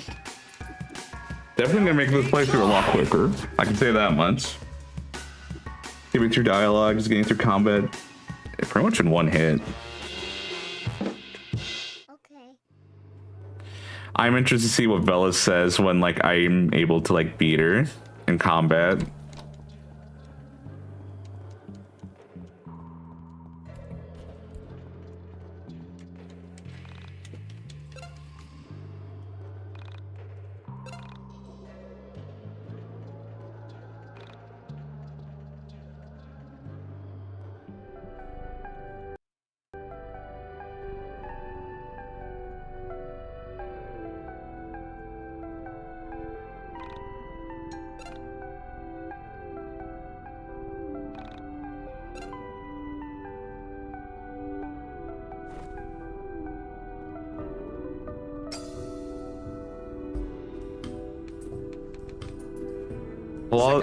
Definitely gonna make this playthrough a lot quicker. I can say that much. Getting through dialogues, getting through combat, pretty much in one hit. Okay. I'm interested to see what Vela says when like I'm able to like beat her in combat.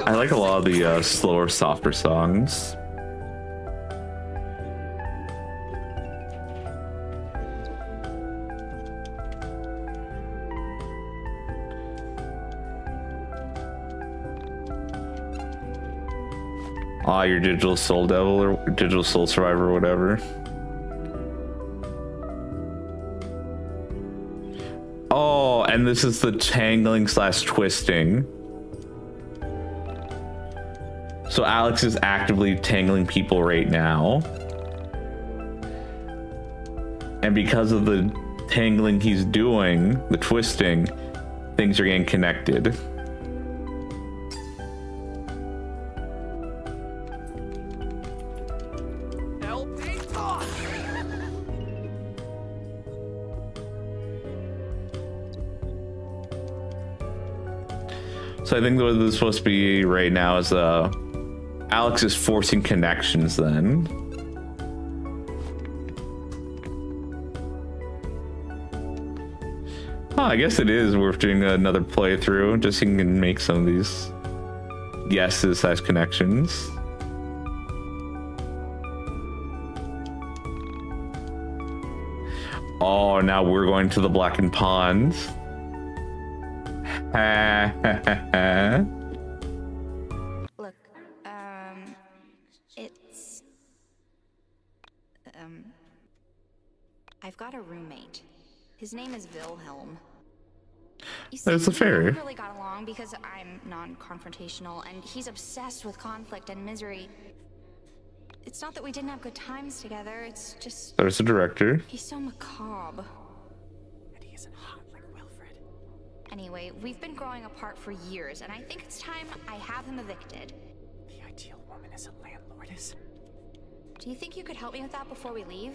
I like a lot of the slower, softer songs. Ah, your Digital Soul Devil or Digital Soul Survivor or whatever. Oh, and this is the tangling / twisting. So Alex is actively tangling people right now. And because of the tangling he's doing, the twisting, things are getting connected. LP talk. So I think what this is supposed to be right now is Alex is forcing connections then. Oh, I guess it is worth doing another playthrough just so you can make some of these guesses / connections. Oh, now we're going to the blackened ponds. Look, it's... I've got a roommate. His name is Wilhelm. You see, That's a fairy. we never really got along because I'm non-confrontational, and he's obsessed with conflict and misery. It's not that we didn't have good times together, it's just... There's the director. He's so macabre. And he isn't hot like Wilfred. Anyway, we've been growing apart for years, and I think it's time I have him evicted. The ideal woman is a landlordess. Do you think you could help me with that before we leave?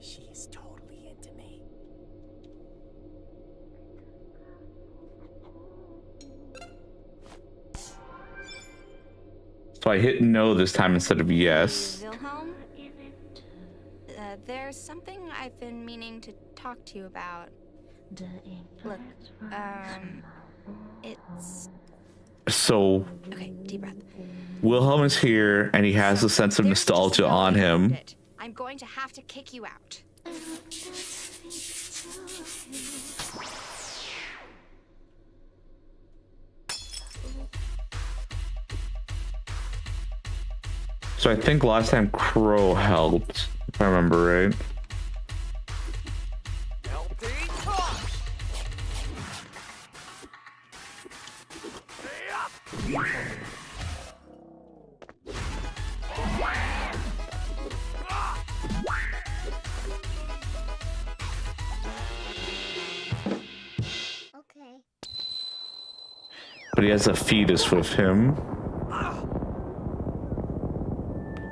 She's totally into me. So I hit no this time instead of yes. Wilhelm? There's something I've been meaning to talk to you about. Look, it's... So Okay, deep breath. Wilhelm is here, and he has a sense of There's just nostalgia no on way around him. it. I'm going to have to kick you out. So I think last time Crow helped, if I remember right. Okay. But he has a fetus with him.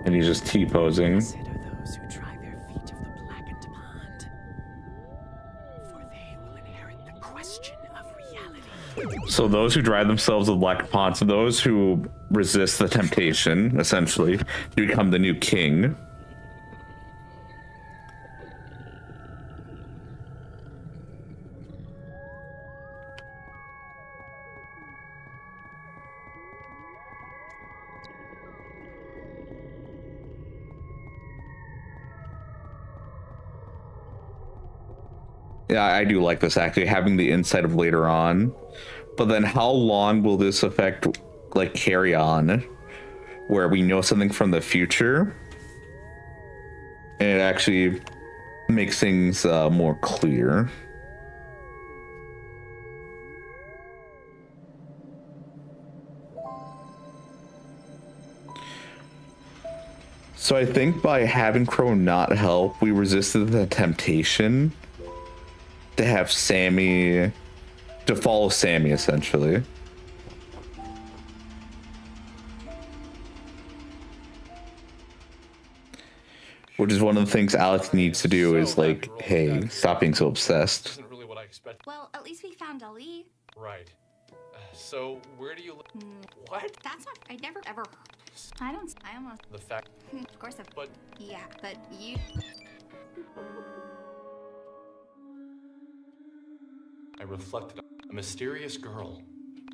And he's just T-posing. Blessed are those who try their feet of the blackened pond, for they will inherit the question of reality. So those who drive themselves with black pots are those who resist the temptation, essentially, to become the new king. Yeah, I do like this actually, having the insight of later on. But then how long will this effect like carry on? Where we know something from the future and it actually makes things more clear. So I think by having Crow not help, we resisted the temptation to have Sammy, to follow Sammy, essentially. Which is one of the things Alex needs to do is like, hey, stop being so obsessed. Isn't really what I expected. Well, at least we found Ali. Right. So where do you live? What? That's not... I never ever... I almost... The fact. Of course, But yeah, but you... I reflected on a mysterious girl.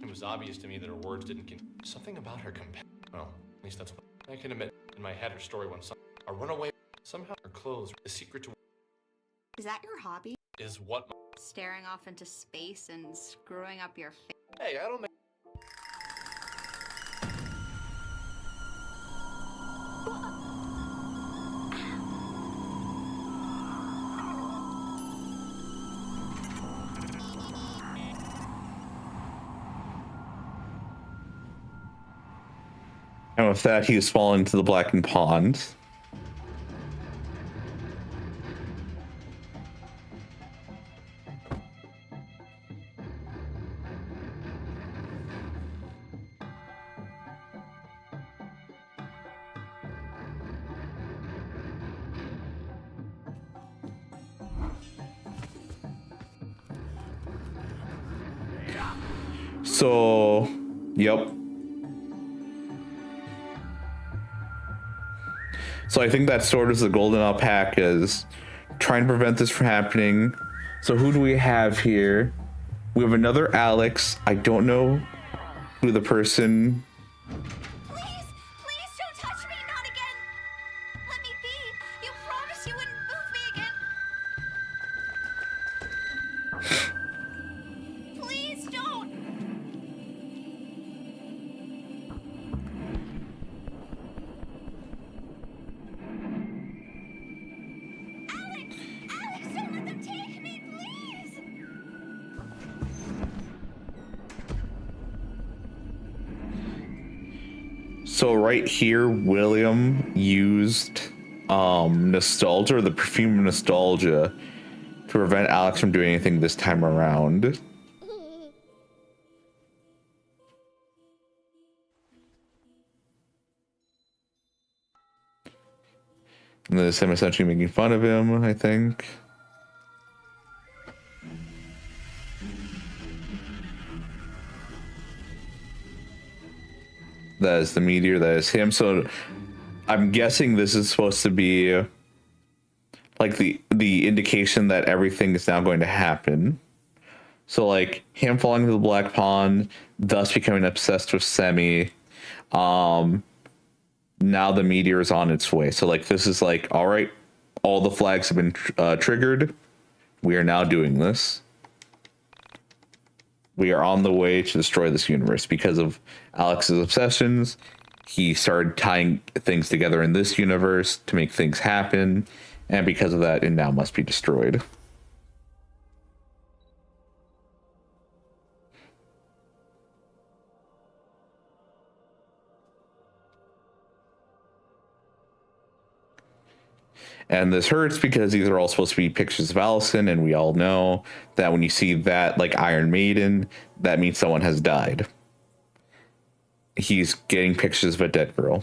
It was obvious to me that her words didn't something about her well, at least that's what I can admit. In my head, her story went a runaway. Somehow her clothes. The secret to Is that your hobby? is what. Staring off into space and screwing up your face? Hey, I don't make. And with that, he's fallen into the blackened pond. So, yep. So I think that sort of is the golden alpaca, is trying to prevent this from happening. So who do we have here? We have another Alex. I don't know who the person... Please don't touch me, not again. Let me be. You promised you wouldn't move me again. So right here, William used nostalgia, or the perfume of nostalgia, to prevent Alex from doing anything this time around. And this him essentially making fun of him, I think. That is the meteor, that is him. So I'm guessing this is supposed to be like the indication that everything is now going to happen. So like him falling into the black pond, thus becoming obsessed with Semi. Now the meteor is on its way. So like this is like, all right, all the flags have been triggered. We are now doing this. We are on the way to destroy this universe because of Alex's obsessions. He started tying things together in this universe to make things happen, and because of that, it now must be destroyed. And this hurts because these are all supposed to be pictures of Allison, and we all know that when you see that, like Iron Maiden, that means someone has died. He's getting pictures of a dead girl.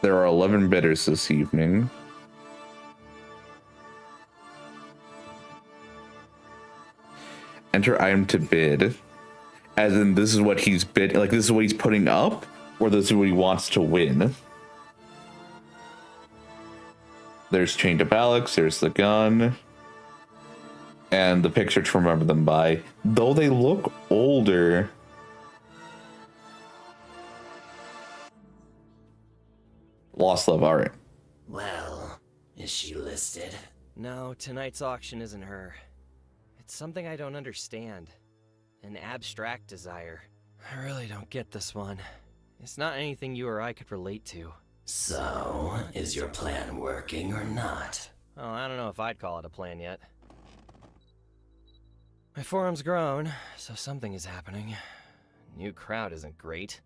There are 11 bidders this evening. Enter item to bid. As in, this is what he's bid, like this is what he's putting up, or this is what he wants to win. There's Chained Up Alex, there's the gun, and the picture to remember them by. Though they look older, Lost Love, alright. Well, is she listed? No, tonight's auction isn't her. It's something I don't understand. An abstract desire. I really don't get this one. It's not anything you or I could relate to. So, is your plan working or not? Oh, I don't know if I'd call it a plan yet. My forum's grown, so something is happening. New crowd isn't great.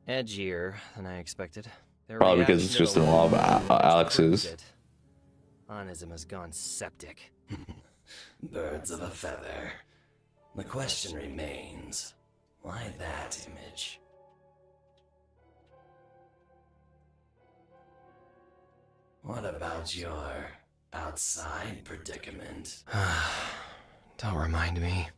Edgier than I expected. Probably because it's just a lot of Alex's. Onism has gone septic. Birds of a feather. The question remains, why that image? What about your outside predicament? Don't remind me.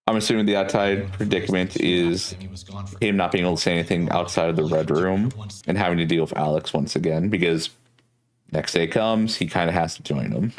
I'm assuming the outside predicament is him not being able to say anything outside of the red room and having to deal with Alex once again, because next day comes, he kind of has to join him.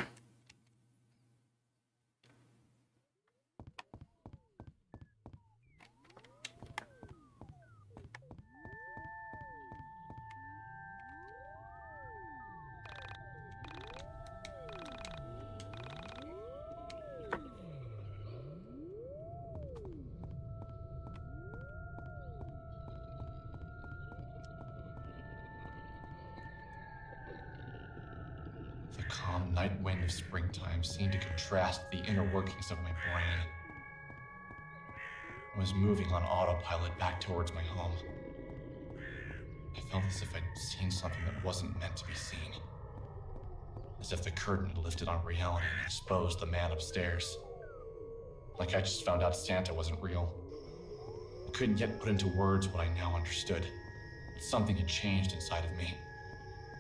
Night wind of springtime seemed to contrast the inner workings of my brain. I was moving on autopilot back towards my home. I felt as if I'd seen something that wasn't meant to be seen. As if the curtain had lifted on reality and exposed the man upstairs. Like I just found out Santa wasn't real. I couldn't yet put into words what I now understood. But something had changed inside of me.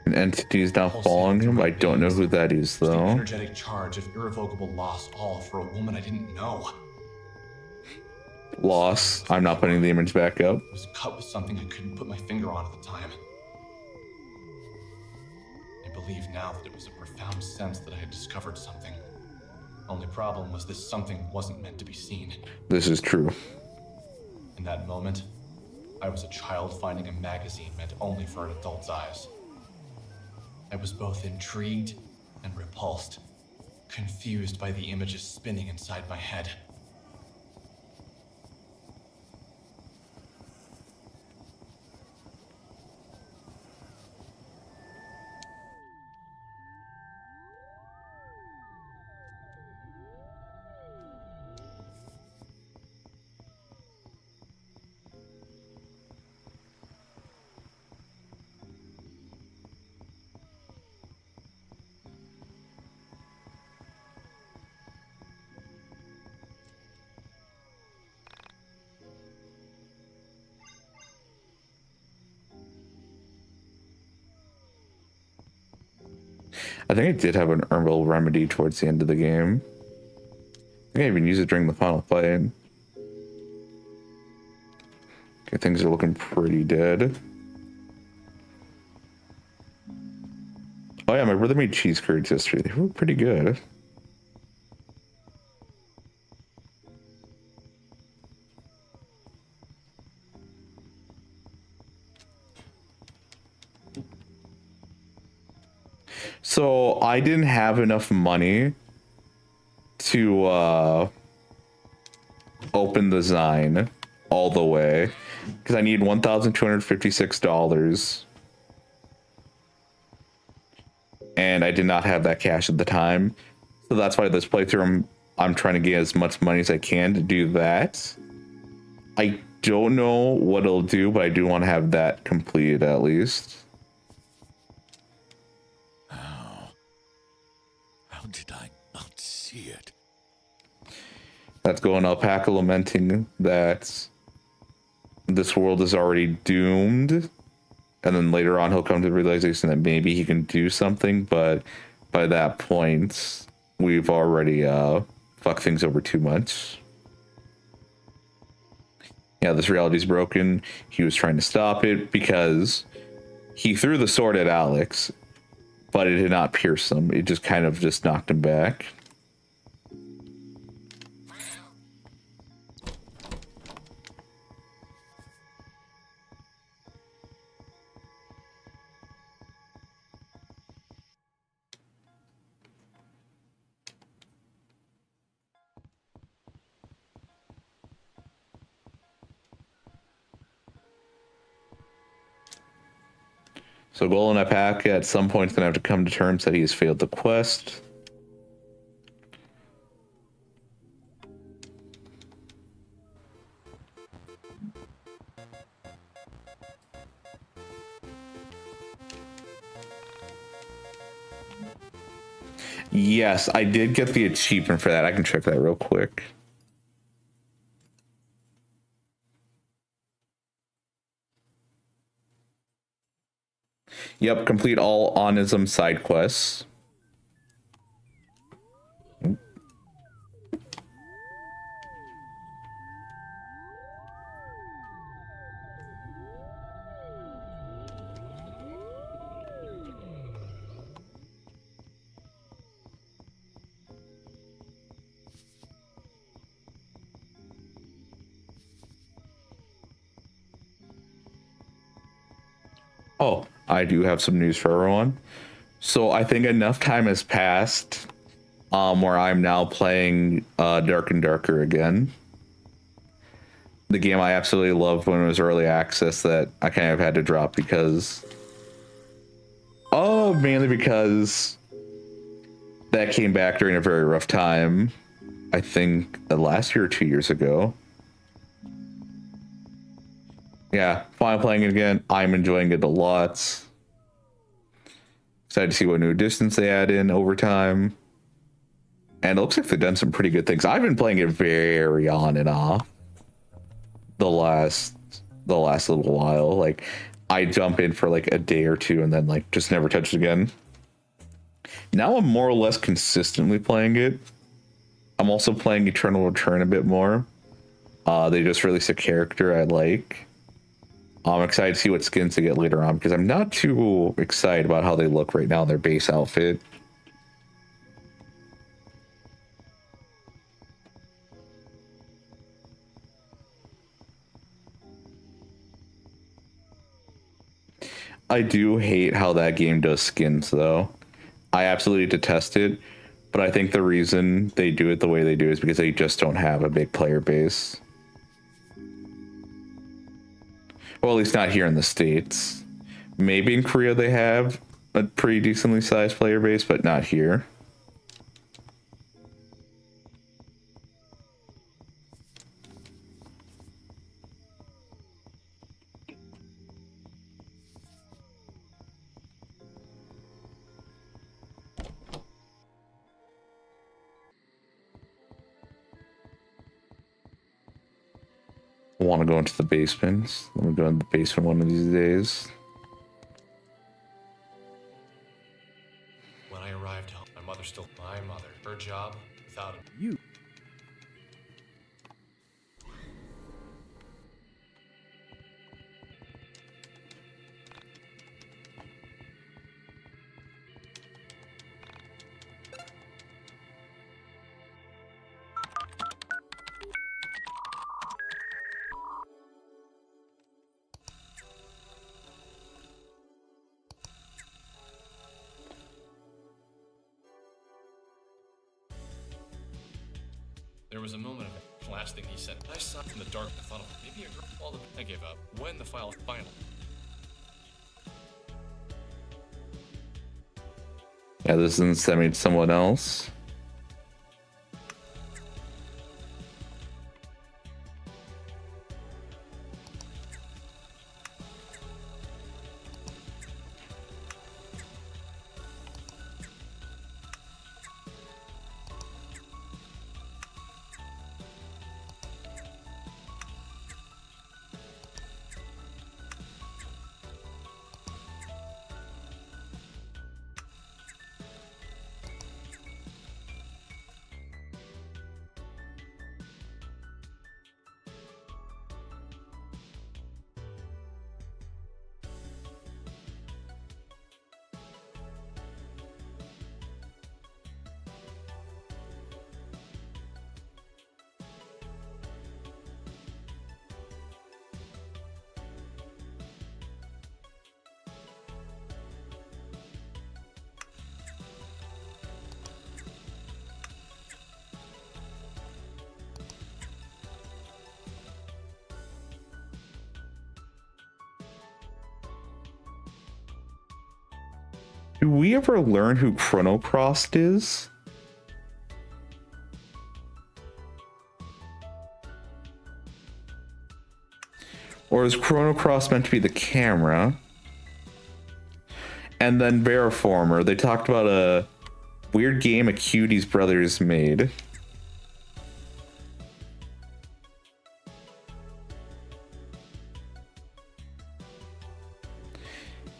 An entity is now following him. I don't know who that is, though. The energetic charge of irrevocable loss, all for a woman I didn't know. Loss. I'm not putting the image back up. It was cut with something I couldn't put my finger on at the time. I believe now that it was a profound sense that I had discovered something. Only problem was this something wasn't meant to be seen. This is true. In that moment, I was a child finding a magazine meant only for an adult's eyes. I was both intrigued and repulsed, confused by the images spinning inside my head. I think I did have an herbal remedy towards the end of the game. I think I even used it during the final fight. Okay, things are looking pretty dead. Oh yeah, my brother made cheese curds yesterday. They were pretty good. So I didn't have enough money to open the Zine all the way because I need $1,256, and I did not have that cash at the time. So that's why this playthrough I'm trying to get as much money as I can to do that. I don't know what it'll do, but I do want to have that completed at least. How did I not see it? That's going Alpaca lamenting that this world is already doomed. And then later on, he'll come to the realization that maybe he can do something. But by that point, we've already fucked things over too much. Yeah, this reality's broken. He was trying to stop it because he threw the sword at Alex, but it did not pierce him. It just kind of just knocked him back. So Golden Alpaca at some point is going to have to come to terms that he has failed the quest. Yes, I did get the achievement for that. I can check that real quick. Yep, complete all Onism side quests. Oh, I do have some news for everyone. So I think enough time has passed where I'm now playing Dark and Darker again. The game I absolutely loved when it was early access that I kind of had to drop because... Oh, mainly because that came back during a very rough time. I think last year or 2 years ago. Yeah, finally playing it again. I'm enjoying it a lot. Excited to see what new additions they add in over time. And it looks like they've done some pretty good things. I've been playing it very on and off the last little while. Like, I jump in for like a day or two and then like just never touch it again. Now I'm more or less consistently playing it. I'm also playing Eternal Return a bit more. They just released a character I like. I'm excited to see what skins they get later on because I'm not too excited about how they look right now in their base outfit. I do hate how that game does skins though. I absolutely detest it. But I think the reason they do it the way they do is because they just don't have a big player base. Well, at least not here in the States. Maybe in Korea they have a pretty decently sized player base, but not here. I want to go into the basements. Let me go in the basement one of these days. When I arrived home, my mother still my mother. Her job without him. You. There was a moment of it. The last thing he said. I saw in the dark. I thought, maybe a girl. All the I gave up. When the file final. Yeah, this isn't sending to someone else. Do we ever learn who Chrono Crossed is? Or is Chrono Cross meant to be the camera? And then Veriformer, they talked about a weird game a Cutie's brothers made.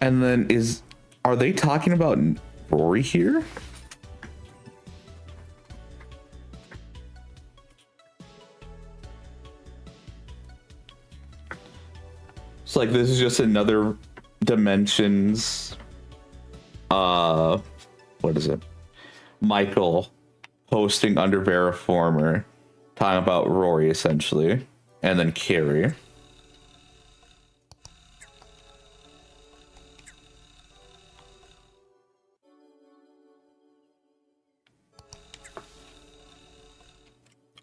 And then are they talking about Rory here? It's like this is just another Dimensions what is it? Michael posting under Veriformer talking about Rory essentially, and then Carrie.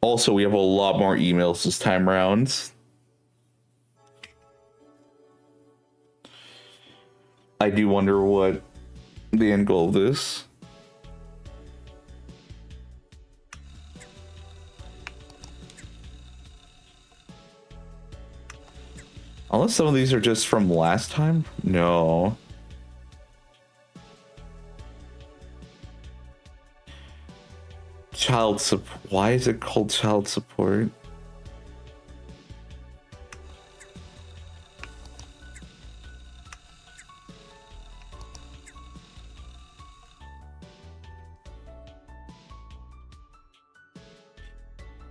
Also, we have a lot more emails this time around. I do wonder what the end goal of this. Unless some of these are just from last time? No. Child support. Why is it called child support?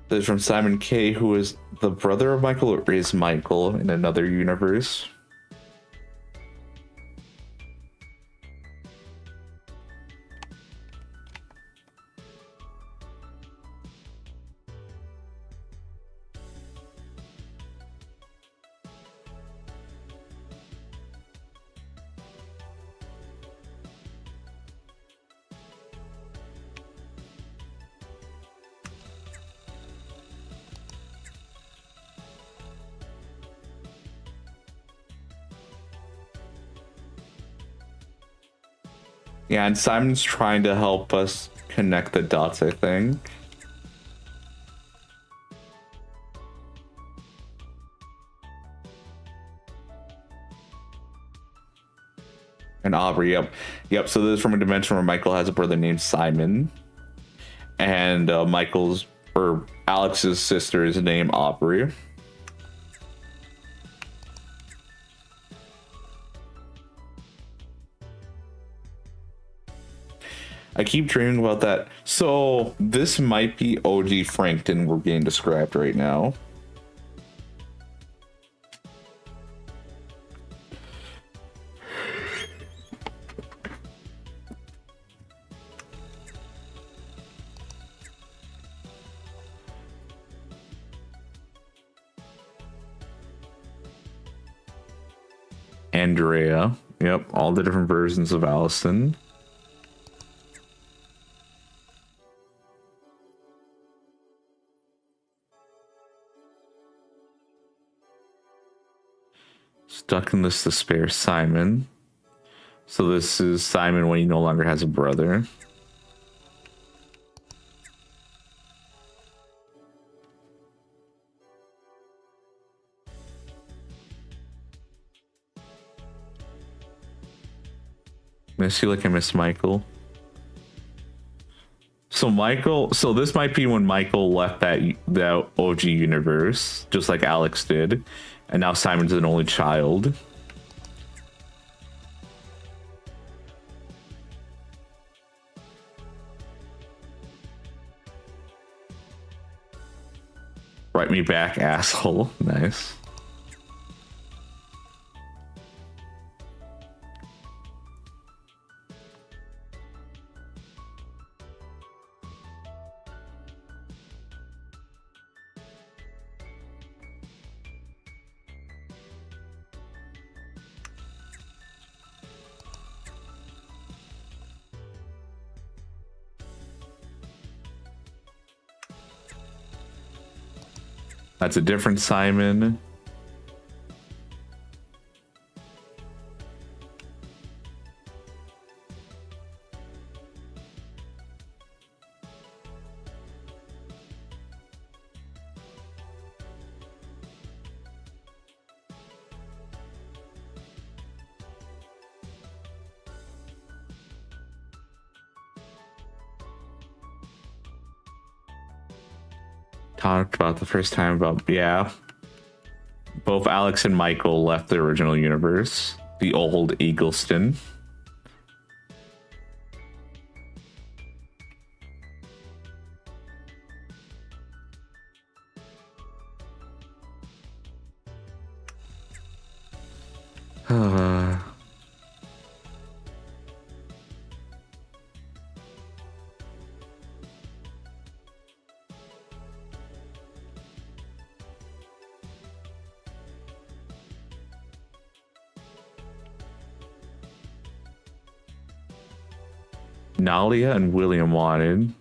This is from Simon K, who is the brother of Michael, or is Michael in another universe. Yeah, and Simon's trying to help us connect the dots, I think. And Aubrey, yep. Yep, so this is from a dimension where Michael has a brother named Simon. And Alex's sister is named Aubrey. I keep dreaming about that. So this might be OG Frankton we're being described right now. Andrea. Yep, all the different versions of Allison. Stuck in this despair, Simon. So this is Simon when he no longer has a brother. Miss you like I miss Michael. So this might be when Michael left that OG universe, just like Alex did, and now Simon's an only child. Write me back, asshole. Nice. That's a different Simon. Talked about the first time about, yeah. Both Alex and Michael left the original universe, the old Eagleston. Nalia and William wanted.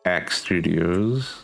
X Studios.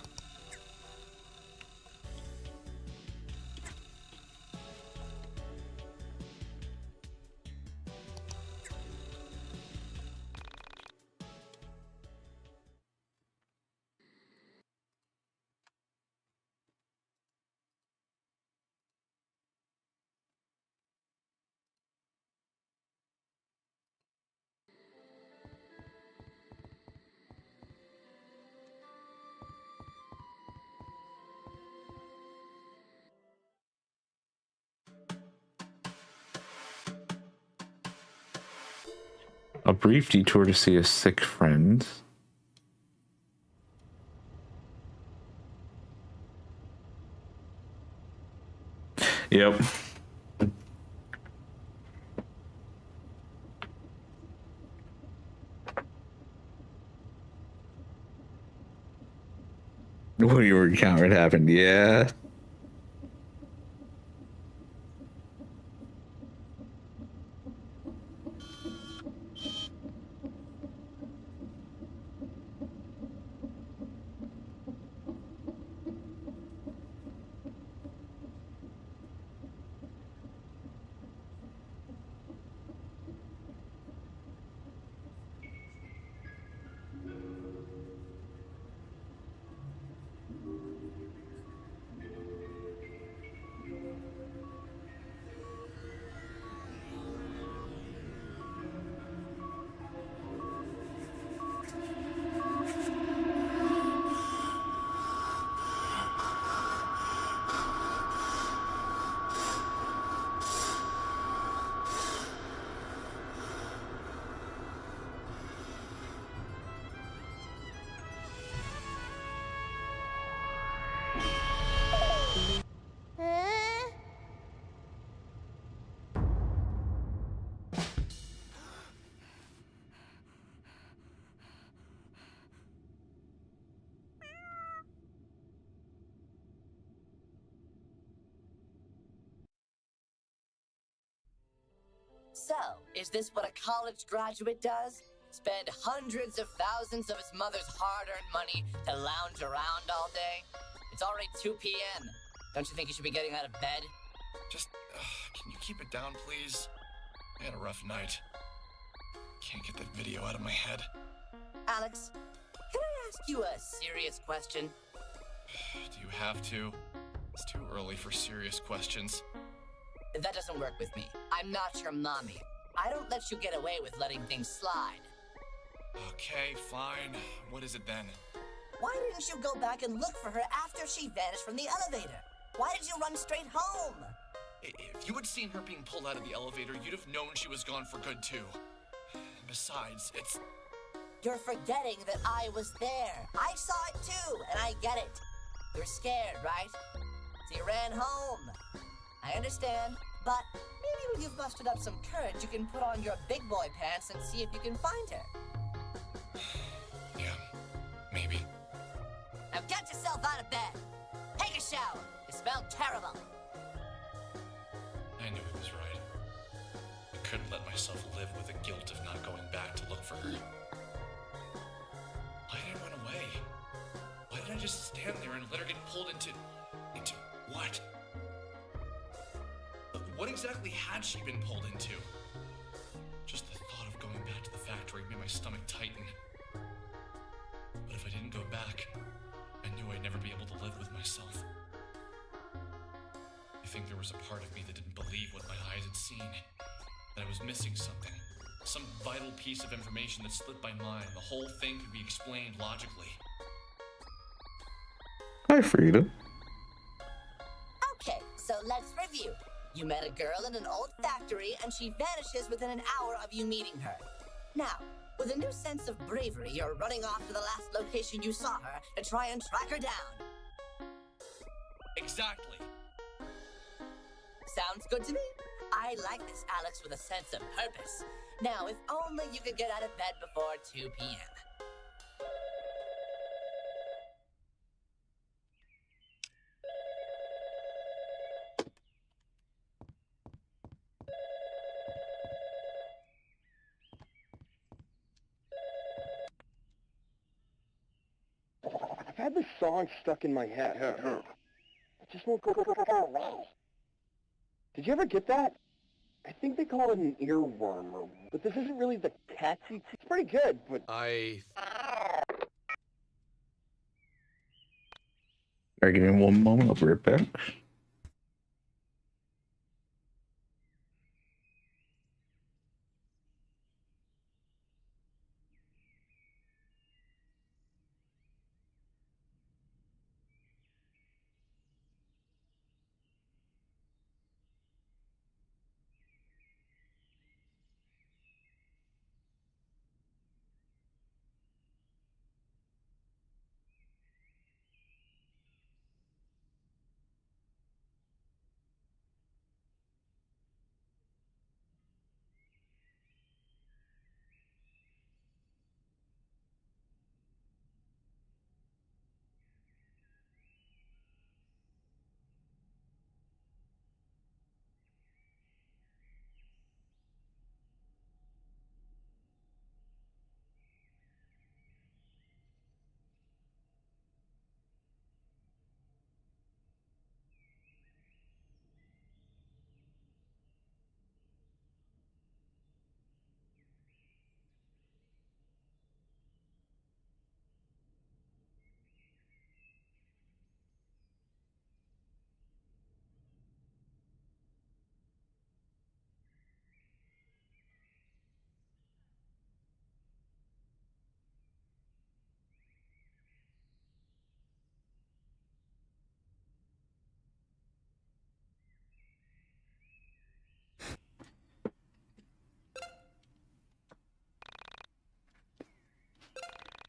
A brief detour to see a sick friend. Yep. When you recount what happened, yeah. So, is this what a college graduate does? Spend hundreds of thousands of his mother's hard-earned money to lounge around all day? It's already 2 p.m. Don't you think you should be getting out of bed? Just, can you keep it down, please? I had a rough night. Can't get that video out of my head. Alex, can I ask you a serious question? Do you have to? It's too early for serious questions. That doesn't work with me. I'm not your mommy. I don't let you get away with letting things slide. Okay, fine. What is it then? Why didn't you go back and look for her after she vanished from the elevator? Why did you run straight home? If you had seen her being pulled out of the elevator, you'd have known she was gone for good, too. Besides, it's... You're forgetting that I was there. I saw it too, and I get it. You're scared, right? So you ran home. I understand, but maybe when you've mustered up some courage, you can put on your big boy pants and see if you can find her. Yeah, maybe. Now get yourself out of bed. Take a shower. You smell terrible. I knew he was right. I couldn't let myself live with the guilt of not going back to look for her. Why did I run away? Why did I just stand there and let her get pulled into what? What exactly had she been pulled into? Just the thought of going back to the factory made my stomach tighten. But if I didn't go back, I knew I'd never be able to live with myself. I think there was a part of me that didn't believe what my eyes had seen. That I was missing something. Some vital piece of information that slipped my mind. The whole thing could be explained logically. Hi, Frida. Okay, so let's review. You met a girl in an old factory, and she vanishes within an hour of you meeting her. Now, with a new sense of bravery, you're running off to the last location you saw her to try and track her down. Exactly. Sounds good to me. I like this Alex with a sense of purpose. Now, if only you could get out of bed before 2 p.m. I've had this song stuck in my head. It just won't go away. Did you ever get that? I think they call it an earworm, but this isn't really the catchy. It's pretty good, but... Alright, give me one moment, I'll be right back.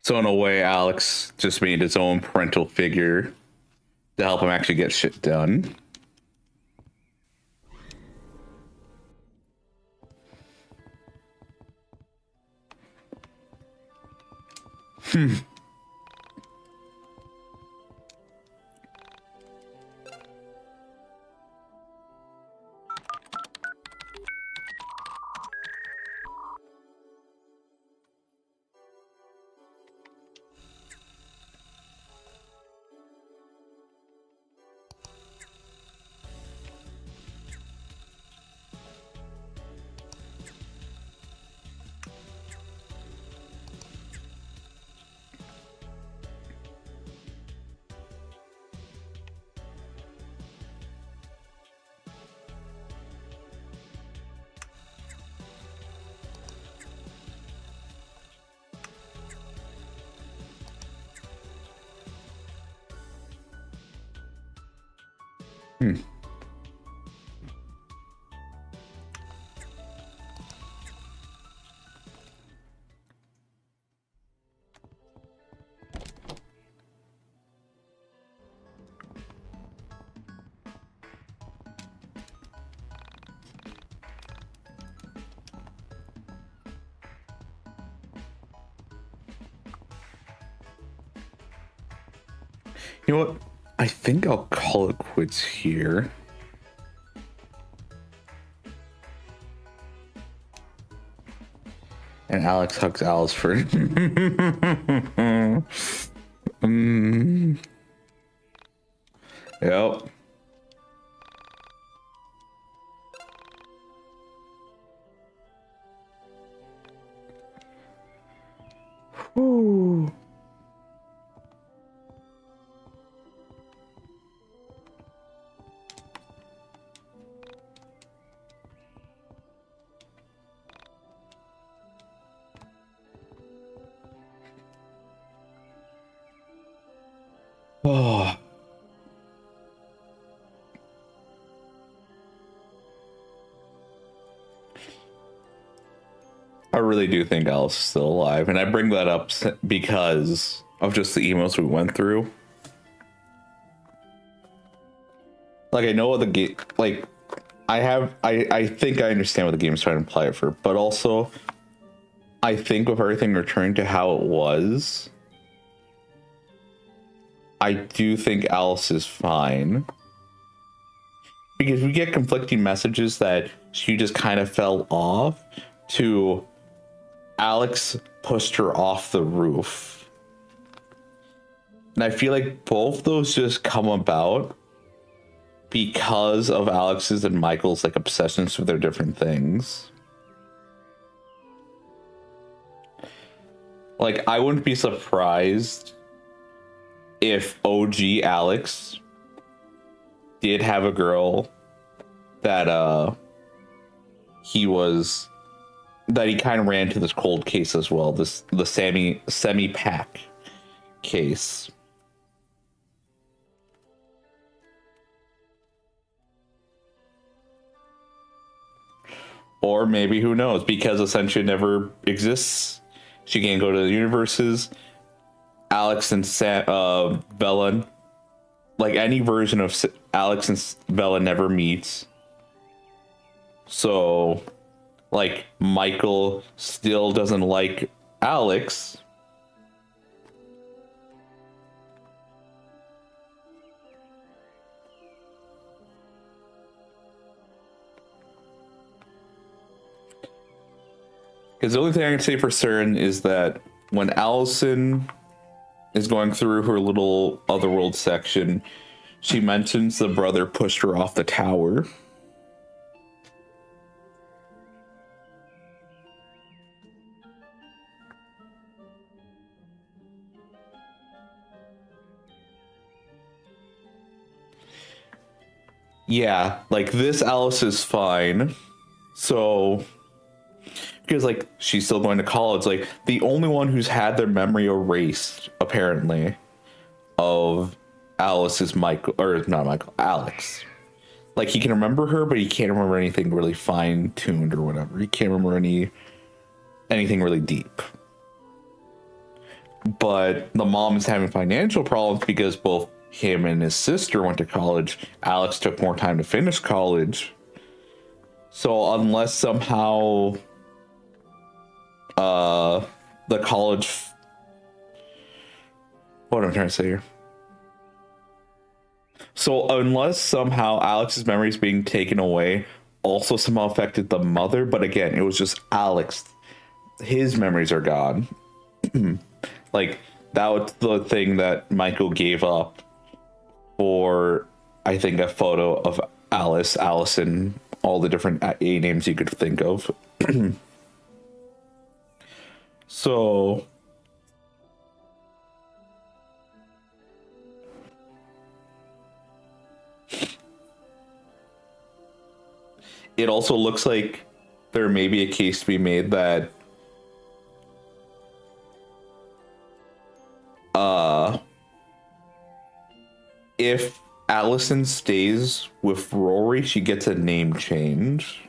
So in a way, Alex just made his own parental figure to help him actually get shit done. You know what? I think I'll call it quits here. And Alex hugs Alice for Yep. Whew. Oh. I really do think Alice is still alive, and I bring that up because of just the emails we went through. Like, I know what the game, like, I think I understand what the game's trying to imply it for, but also, I think with everything returning to how it was, I do think Alice is fine. Because we get conflicting messages that she just kind of fell off to Alex pushed her off the roof. And I feel like both those just come about because of Alex's and Michael's like obsessions with their different things. Like, I wouldn't be surprised if OG Alex did have a girl that he kind of ran to this cold case as well, the semi pack case. Or maybe, who knows, because Ascension never exists, she can't go to the universes. Alex and Bella, like any version of Alex and Bella never meets. So, like, Michael still doesn't like Alex. Because the only thing I can say for certain is that when Allison is going through her little otherworld section, she mentions the brother pushed her off the tower. Yeah, like, this Alice is fine. So, because, like, she's still going to college. Like, the only one who's had their memory erased, apparently, of Alice is Michael, or not Michael, Alex. Like, he can remember her, but he can't remember anything really fine-tuned or whatever. He can't remember anything really deep. but the mom is having financial problems because both him and his sister went to college. Alex took more time to finish college. So unless somehow the college, what am I trying to say here? So unless somehow Alex's memories being taken away also somehow affected the mother, but again, it was just Alex. His memories are gone. Like, that was the thing that Michael gave up for, I think, a photo of Alice, Allison, all the different A names you could think of. So it also looks like there may be a case to be made that if Allison stays with Rory, she gets a name change.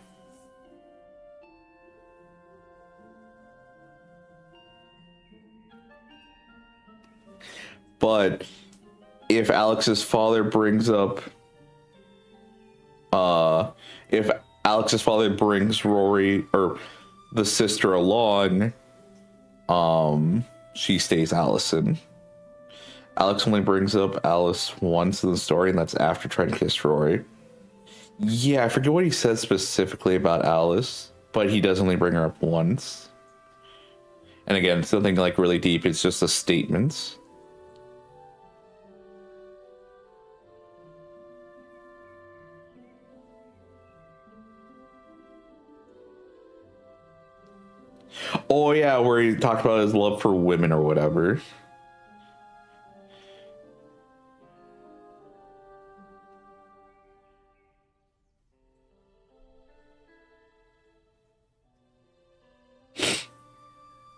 But if Alex's father brings up if Alex's father brings Rory or the sister along, she stays Allison. Alex only brings up Alice once in the story, and that's after trying to kiss Rory. Yeah, I forget what he says specifically about Alice, but he does only bring her up once. And again, it's nothing like really deep, it's just a statement. Oh yeah, where he talked about his love for women or whatever.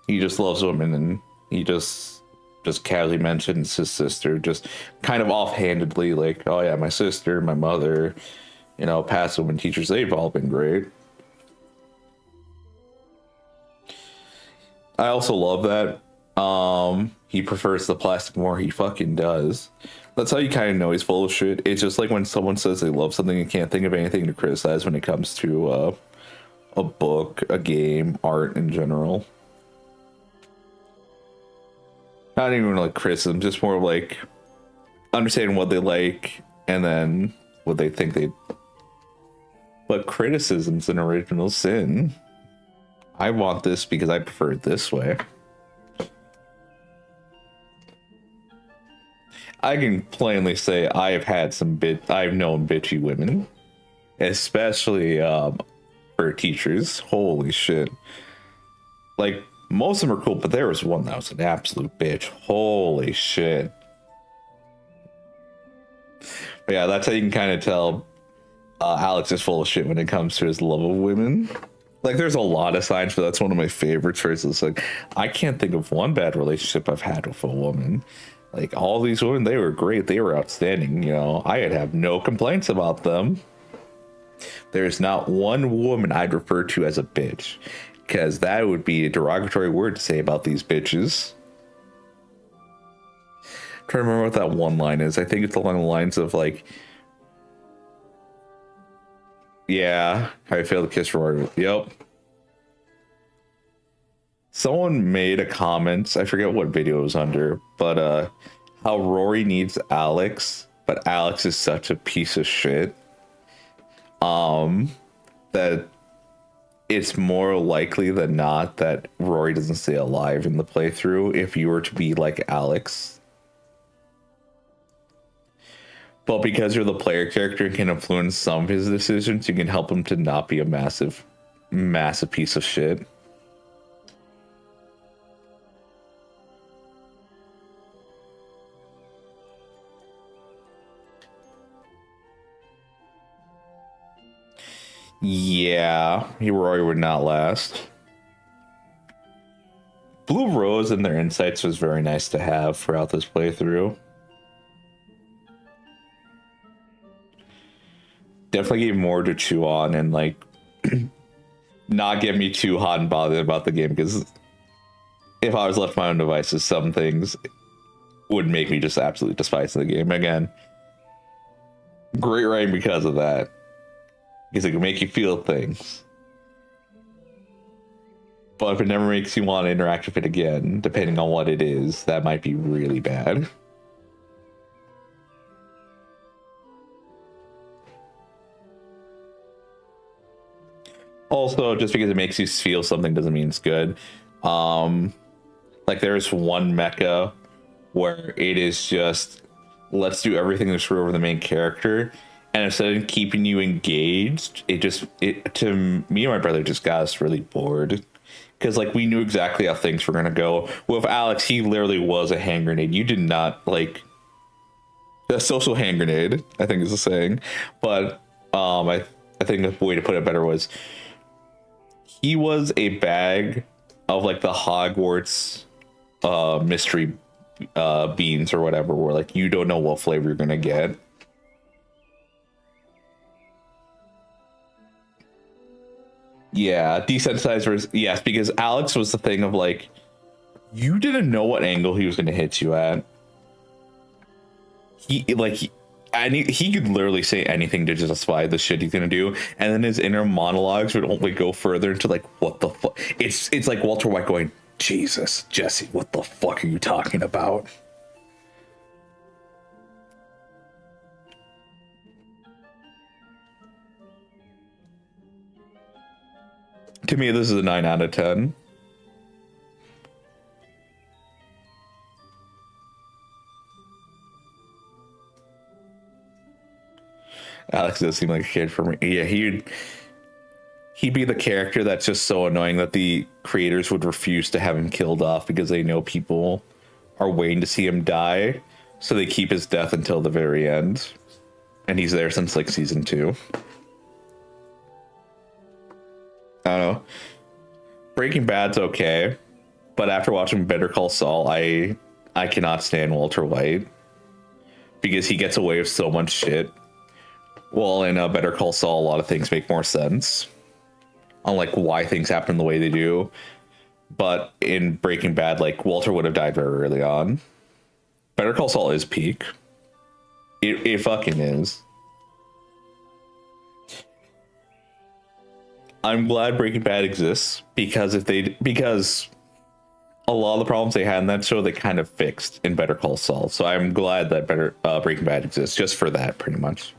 He just loves women, and he just casually mentions his sister, just kind of offhandedly, like, oh yeah, my sister, my mother, you know, past women teachers, they've all been great. I also love that he prefers the plastic more. He fucking does. That's how you kind of know he's full of shit. It's just like when someone says they love something and can't think of anything to criticize when it comes to a book, a game, art in general. Not even like criticism, just more like understanding what they like and then what they think they. But criticism's an original sin. I want this because I prefer it this way. I can plainly say I've known bitchy women, especially for teachers. Holy shit! Like most of them are cool, but there was one that was an absolute bitch. Holy shit! But yeah, that's how you can kind of tell Alex is full of shit when it comes to his love of women. Like, there's a lot of signs, but that's one of my favorites. It's like, I can't think of one bad relationship I've had with a woman. Like, all these women, they were great. They were outstanding. You know, I'd have no complaints about them. There's not one woman I'd refer to as a bitch, because that would be a derogatory word to say about these bitches. I'm trying to remember what that one line is. I think it's along the lines of, like, yeah, I failed to kiss Rory. Yep. Someone made a comment, I forget what video it was under, but how Rory needs Alex, but Alex is such a piece of shit. That it's more likely than not that Rory doesn't stay alive in the playthrough if you were to be like Alex. But because you're the player character and can influence some of his decisions, you can help him to not be a massive piece of shit. Yeah, Rory would not last. Blue Rose and their insights was very nice to have throughout this playthrough. Definitely gave more to chew on and like not get me too hot and bothered about the game, because if I was left to my own devices, some things would make me just absolutely despise the game. Again, great writing because of that. Because it can make you feel things. But if it never makes you want to interact with it again, depending on what it is, that might be really bad. Also, just because it makes you feel something doesn't mean it's good. Like there's one mecha where it is just, let's do everything to screw over the main character. And instead of keeping you engaged, it to me and my brother just got us really bored. Because like we knew exactly how things were gonna go. With Alex, he literally was a hand grenade. You did not like a social hand grenade, I think is the saying. But I think the way to put it better was he was a bag of like the Hogwarts mystery beans or whatever, where like you don't know what flavor you're gonna get. Yeah, desensitized versus yes, because Alex was the thing of like you didn't know what angle he was gonna hit you at. He could literally say anything to justify the shit he's gonna do, and then his inner monologues would only go further into like, what the fuck? It's like Walter White going, Jesus, Jesse, what the fuck are you talking about? To me, this is a 9 out of 10. Alex does seem like a kid for me. Yeah, he'd be the character that's just so annoying that the creators would refuse to have him killed off because they know people are waiting to see him die, so they keep his death until the very end. And he's there since like season 2. I don't know. Breaking Bad's okay, but after watching Better Call Saul, I cannot stand Walter White because he gets away with so much shit. Well, in Better Call Saul, a lot of things make more sense on like why things happen the way they do. But in Breaking Bad, like Walter would have died very early on. Better Call Saul is peak. It fucking is. I'm glad Breaking Bad exists because a lot of the problems they had in that show they kind of fixed in Better Call Saul. So I'm glad that Breaking Bad exists just for that, pretty much.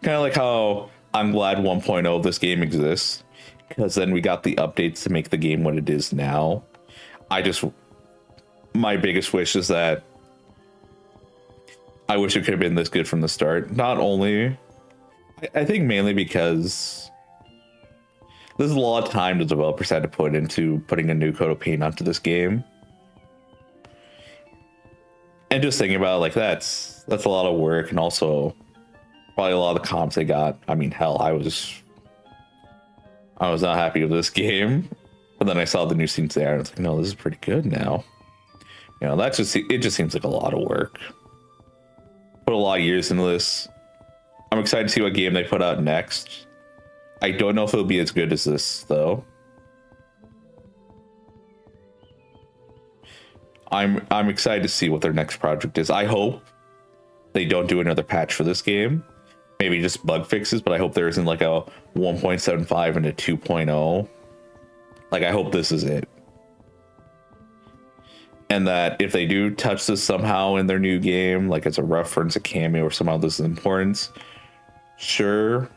Kind of like how I'm glad 1.0 of this game exists because then we got the updates to make the game what it is now. My biggest wish is that I wish it could have been this good from the start. Not only, I think mainly because there's a lot of time the developers had to put into putting a new coat of paint onto this game. And just thinking about it, like that's a lot of work, and also probably a lot of the comps they got. I mean, hell, I was not happy with this game, but then I saw the new scenes there, and it's like, no, this is pretty good now. You know, it just seems like a lot of work. Put a lot of years into this. I'm excited to see what game they put out next. I don't know if it'll be as good as this, though. I'm excited to see what their next project is. I hope they don't do another patch for this game. Maybe just bug fixes, but I hope there isn't like a 1.75 and a 2.0. Like, I hope this is it. And that if they do touch this somehow in their new game, like as a reference, a cameo, or somehow this is importance, sure.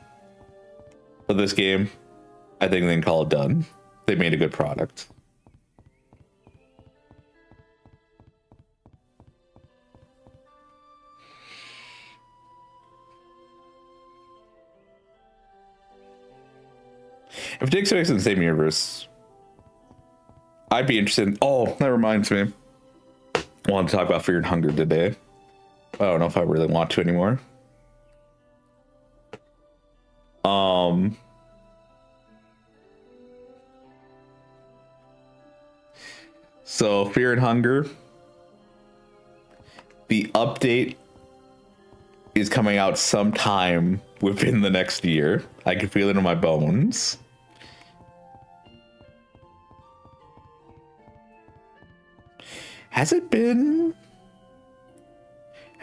But this game, I think they can call it done. They made a good product. If it takes place in the same universe, I'd be interested in... Oh, that reminds me. I wanted to talk about Fear and Hunger today. I don't know if I really want to anymore. So Fear and Hunger, the update is coming out sometime within the next year. I can feel it in my bones. Has it been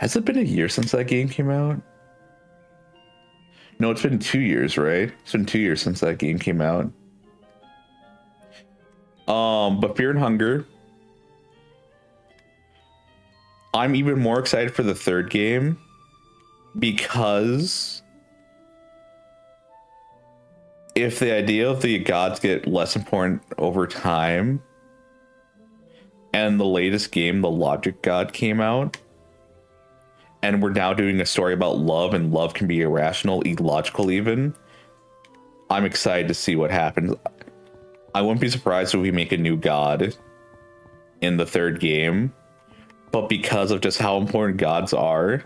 a year since that game came out? No, it's been 2 years, right? It's been 2 years since that game came out. But Fear and Hunger, I'm even more excited for the third game because if the idea of the gods get less important over time, and the latest game, the Logic God, came out, and we're now doing a story about love, and love can be irrational, illogical even, I'm excited to see what happens. I wouldn't be surprised if we make a new god in the third game, but because of just how important gods are,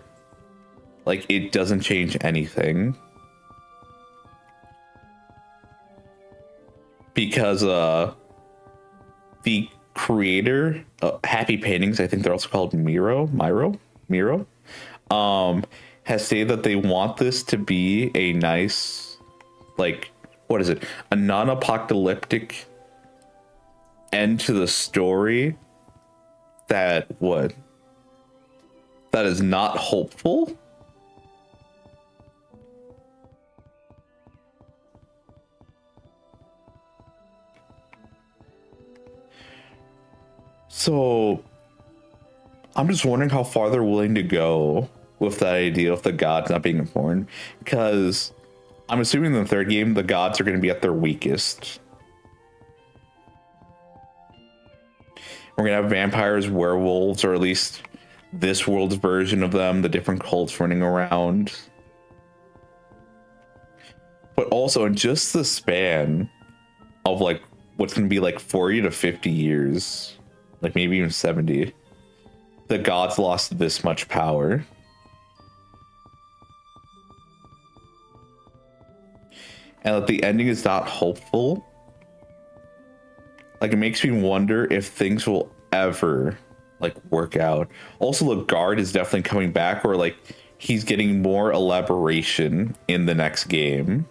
like, it doesn't change anything. Because the creator, Happy Paintings, I think they're also called Miro, has stated that they want this to be a nice, like, what is it? A non-apocalyptic end to the story that is not hopeful. So I'm just wondering how far they're willing to go with that idea of the gods not being important, because I'm assuming in the third game the gods are going to be at their weakest. We're going to have vampires, werewolves, or at least this world's version of them, the different cults running around. But also in just the span of like what's going to be like 40 to 50 years, like maybe even 70, the gods lost this much power. And that the ending is not hopeful. Like, it makes me wonder if things will ever like work out. Also, the guard is definitely coming back, or like he's getting more elaboration in the next game.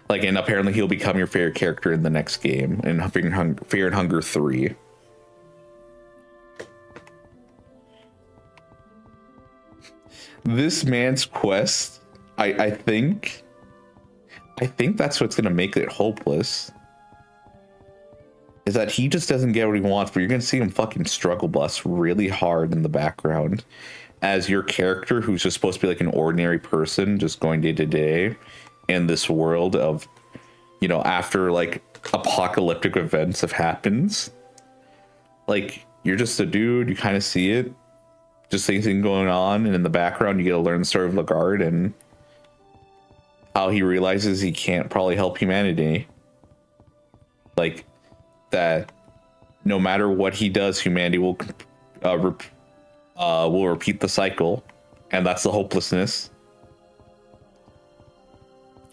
Like, and apparently he'll become your favorite character in the next game, in Fear and Hunger 3. This man's quest, I think that's what's gonna make it hopeless. Is that he just doesn't get what he wants, but you're gonna see him fucking struggle bus really hard in the background as your character, who's just supposed to be like an ordinary person just going day to day in this world of, you know, after like apocalyptic events have happened. Like, you're just a dude, you kind of see it, just things going on, and in the background you get to learn the story of Lagarde and how he realizes he can't probably help humanity. Like, that no matter what he does, humanity will repeat the cycle, and that's the hopelessness.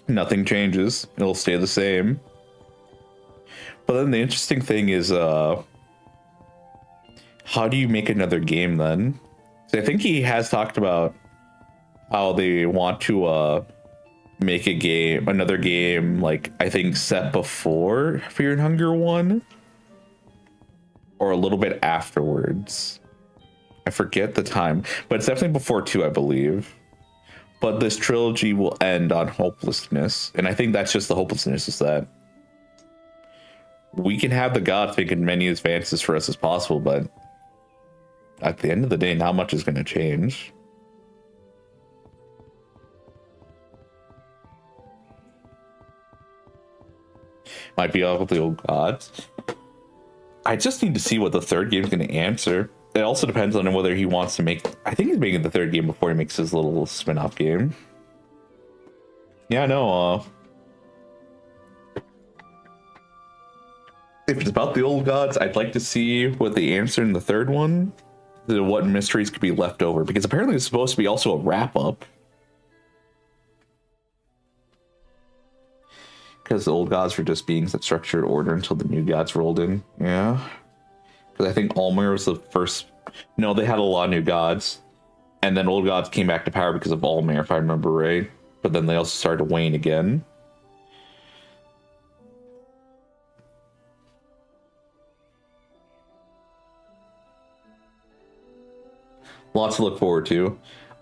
Nothing changes; it'll stay the same. But then the interesting thing is, how do you make another game then? So I think he has talked about how they want to make another game, like, I think set before Fear and Hunger 1 or a little bit afterwards. I forget the time, but it's definitely before 2, I believe. But this trilogy will end on hopelessness, and I think that's just the hopelessness, is that we can have the gods make as many advances for us as possible, but at the end of the day, not much is going to change. Might be all with the old gods. I just need to see what the third game is going to answer. It also depends on whether he wants to make... I think he's making the third game before he makes his little spin-off game. Yeah, I know. If it's about the old gods, I'd like to see what they answer in the third one. What mysteries could be left over. Because apparently it's supposed to be also a wrap-up. Because the old gods were just beings that structured order until the new gods rolled in. Yeah. Because I think Almir was the first... No, they had a lot of new gods. And then old gods came back to power because of Almir, if I remember right. But then they also started to wane again. Lots to look forward to.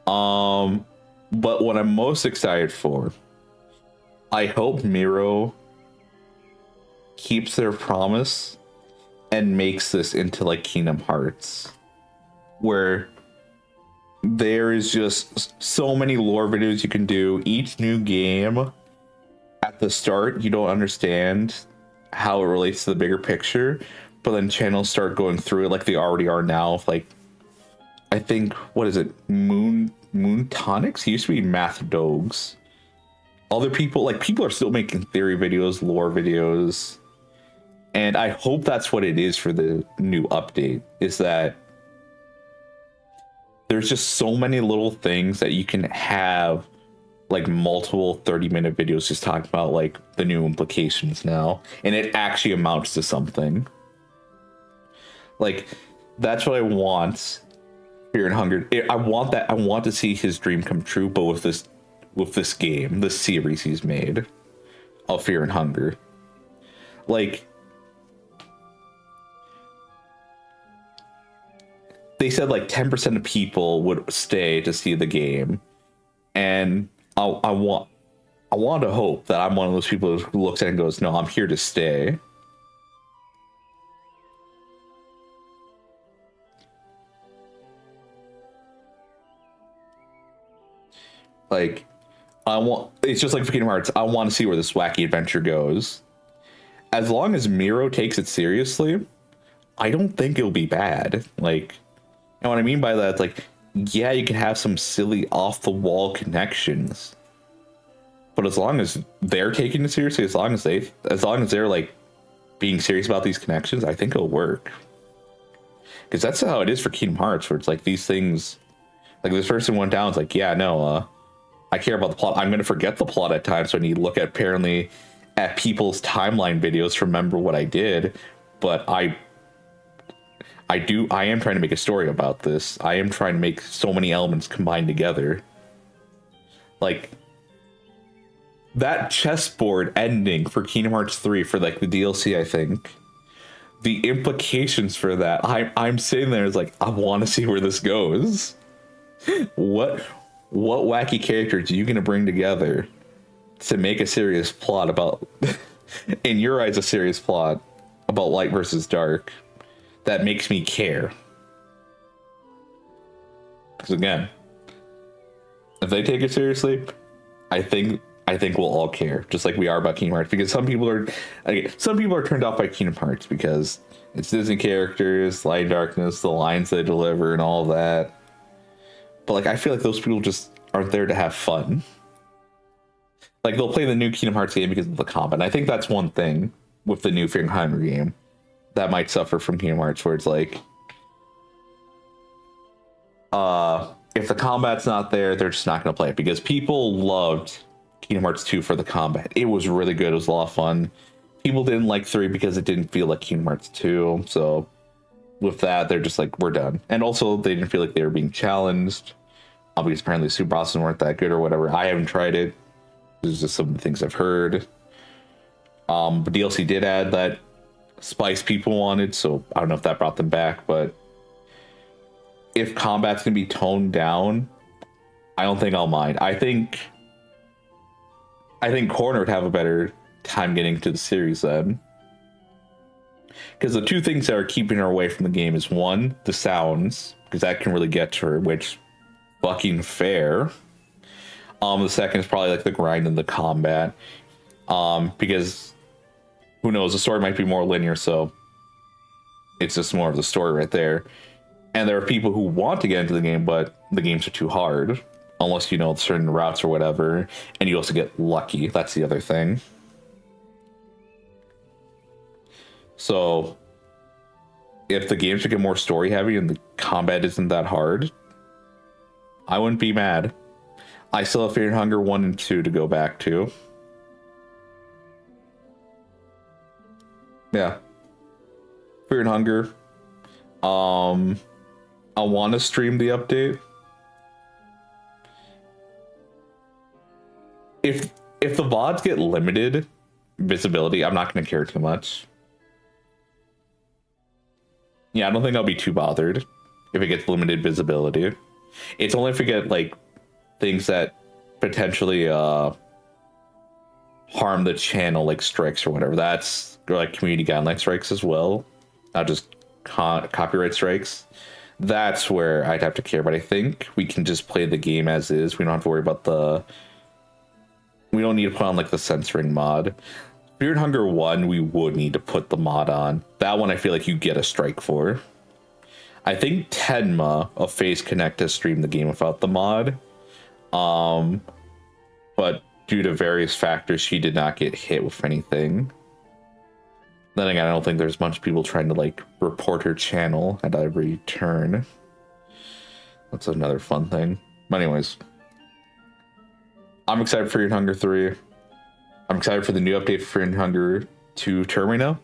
But what I'm most excited for, I hope Miro keeps their promise and makes this into like Kingdom Hearts, where there is just so many lore videos you can do. Each new game at the start, you don't understand how it relates to the bigger picture, but then channels start going through it like they already are now. Like, I think, what is it? Moon Tonics? He used to be Math Dogs. Other people, like, people are still making theory videos, lore videos. And I hope that's what it is for the new update, is that there's just so many little things that you can have, like, multiple 30-minute videos just talking about, like, the new implications now. And it actually amounts to something. Like, that's what I want. Fear and Hunger. I want that. I want to see his dream come true, but with this game, this series he's made of Fear and Hunger. Like, they said like 10% of people would stay to see the game, and I want to hope that I'm one of those people who looks at it and goes, no, I'm here to stay. Like, it's just like for Kingdom Hearts, I want to see where this wacky adventure goes. As long as Miro takes it seriously, I don't think it'll be bad. Like, and what I mean by that, like, yeah, you can have some silly off-the-wall connections, but as long as they're taking it seriously, as long as they're like being serious about these connections, I think it'll work. Because that's how it is for Kingdom Hearts, where it's like these things, like this person went down, it's like, yeah, no, I care about the plot. I'm going to forget the plot at times, so I need to look at people's timeline videos to remember what I did. But I am trying to make a story about this. I am trying to make so many elements combined together. Like, that chessboard ending for Kingdom Hearts 3 for like the DLC, I think, the implications for that, I'm sitting there as like, I want to see where this goes. What wacky characters are you going to bring together to make a serious plot about, in your eyes, a serious plot about light versus dark that makes me care? Because again, if they take it seriously, I think we'll all care, just like we are about Kingdom Hearts. Because some people are turned off by Kingdom Hearts because it's Disney characters, light and darkness, the lines they deliver, and all of that. But like, I feel like those people just aren't there to have fun. Like, they'll play the new Kingdom Hearts game because of the combat. And I think that's one thing with the new Fear and Hunger game that might suffer from Kingdom Hearts, where it's like, if the combat's not there, they're just not going to play it. Because people loved Kingdom Hearts 2 for the combat. It was really good. It was a lot of fun. People didn't like 3 because it didn't feel like Kingdom Hearts 2. So with that, they're just like, we're done. And also, they didn't feel like they were being challenged. Because apparently super bosses weren't that good or whatever. I haven't tried it. This is just some of the things I've heard. But DLC did add that spice people wanted, so I don't know if that brought them back. But if combat's gonna be toned down, I don't think I'll mind. I think Corner would have a better time getting to the series then. Because the two things that are keeping her away from the game is, one, the sounds, because that can really get to her, which, fucking fair. The second is probably like the grind and the combat. Because who knows, the story might be more linear, so it's just more of the story right there. And there are people who want to get into the game, but the games are too hard, unless you know certain routes or whatever, and you also get lucky. That's the other thing. So if the games get more story heavy and the combat isn't that hard, I wouldn't be mad. I still have Fear and Hunger 1 and 2 to go back to. Yeah. Fear and Hunger. I want to stream the update. If the VODs get limited visibility, I'm not going to care too much. Yeah, I don't think I'll be too bothered. if it gets limited visibility. It's only if we get like things that potentially harm the channel, like strikes or whatever. That's like community guideline strikes as well, not just copyright strikes. That's where I'd have to care. But I think we can just play the game as is. We don't have to worry about we don't need to put on like the censoring mod. Fear and Hunger 1, we would need to put the mod on. That one I feel like you get a strike for. I think Tenma of Face Connect has streamed the game without the mod. But due to various factors, she did not get hit with anything. Then again, I don't think there's much people trying to like report her channel at every turn. That's another fun thing. But anyways, I'm excited for Fear and Hunger 3. I'm excited for the new update for Fear and Hunger 2 Termina.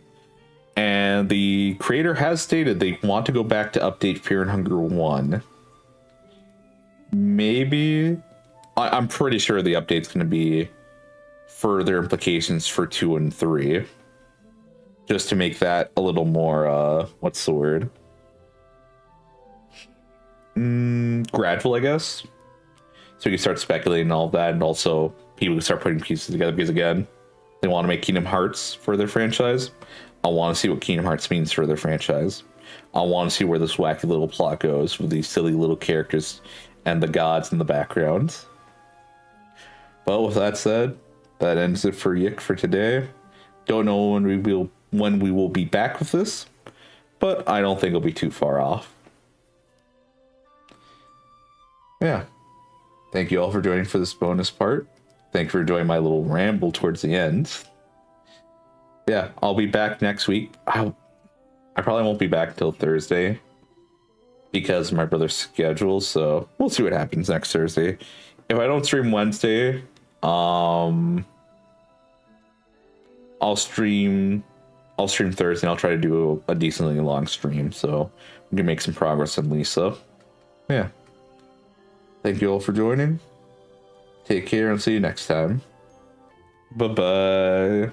And the creator has stated they want to go back to update Fear and Hunger 1. Maybe. I'm pretty sure the update's going to be further implications for 2 and 3. Just to make that a little more, what's the word? Gradual, I guess. So you can start speculating all of that, and also people can start putting pieces together, because again, they want to make Kingdom Hearts for their franchise. I want to see what Kingdom Hearts means for their franchise. I want to see where this wacky little plot goes with these silly little characters and the gods in the background. But with that said, that ends it for YIIK for today. Don't know when we will be back with this, but I don't think it'll be too far off. Yeah. Thank you all for joining for this bonus part. Thank you for enjoying my little ramble towards the end. Yeah, I'll be back next week. I probably won't be back till Thursday because of my brother's schedule, so we'll see what happens next Thursday. If I don't stream Wednesday, I'll stream Thursday, and I'll try to do a decently long stream, so we can make some progress on Lisa. Yeah. Thank you all for joining. Take care and see you next time. Bye-bye.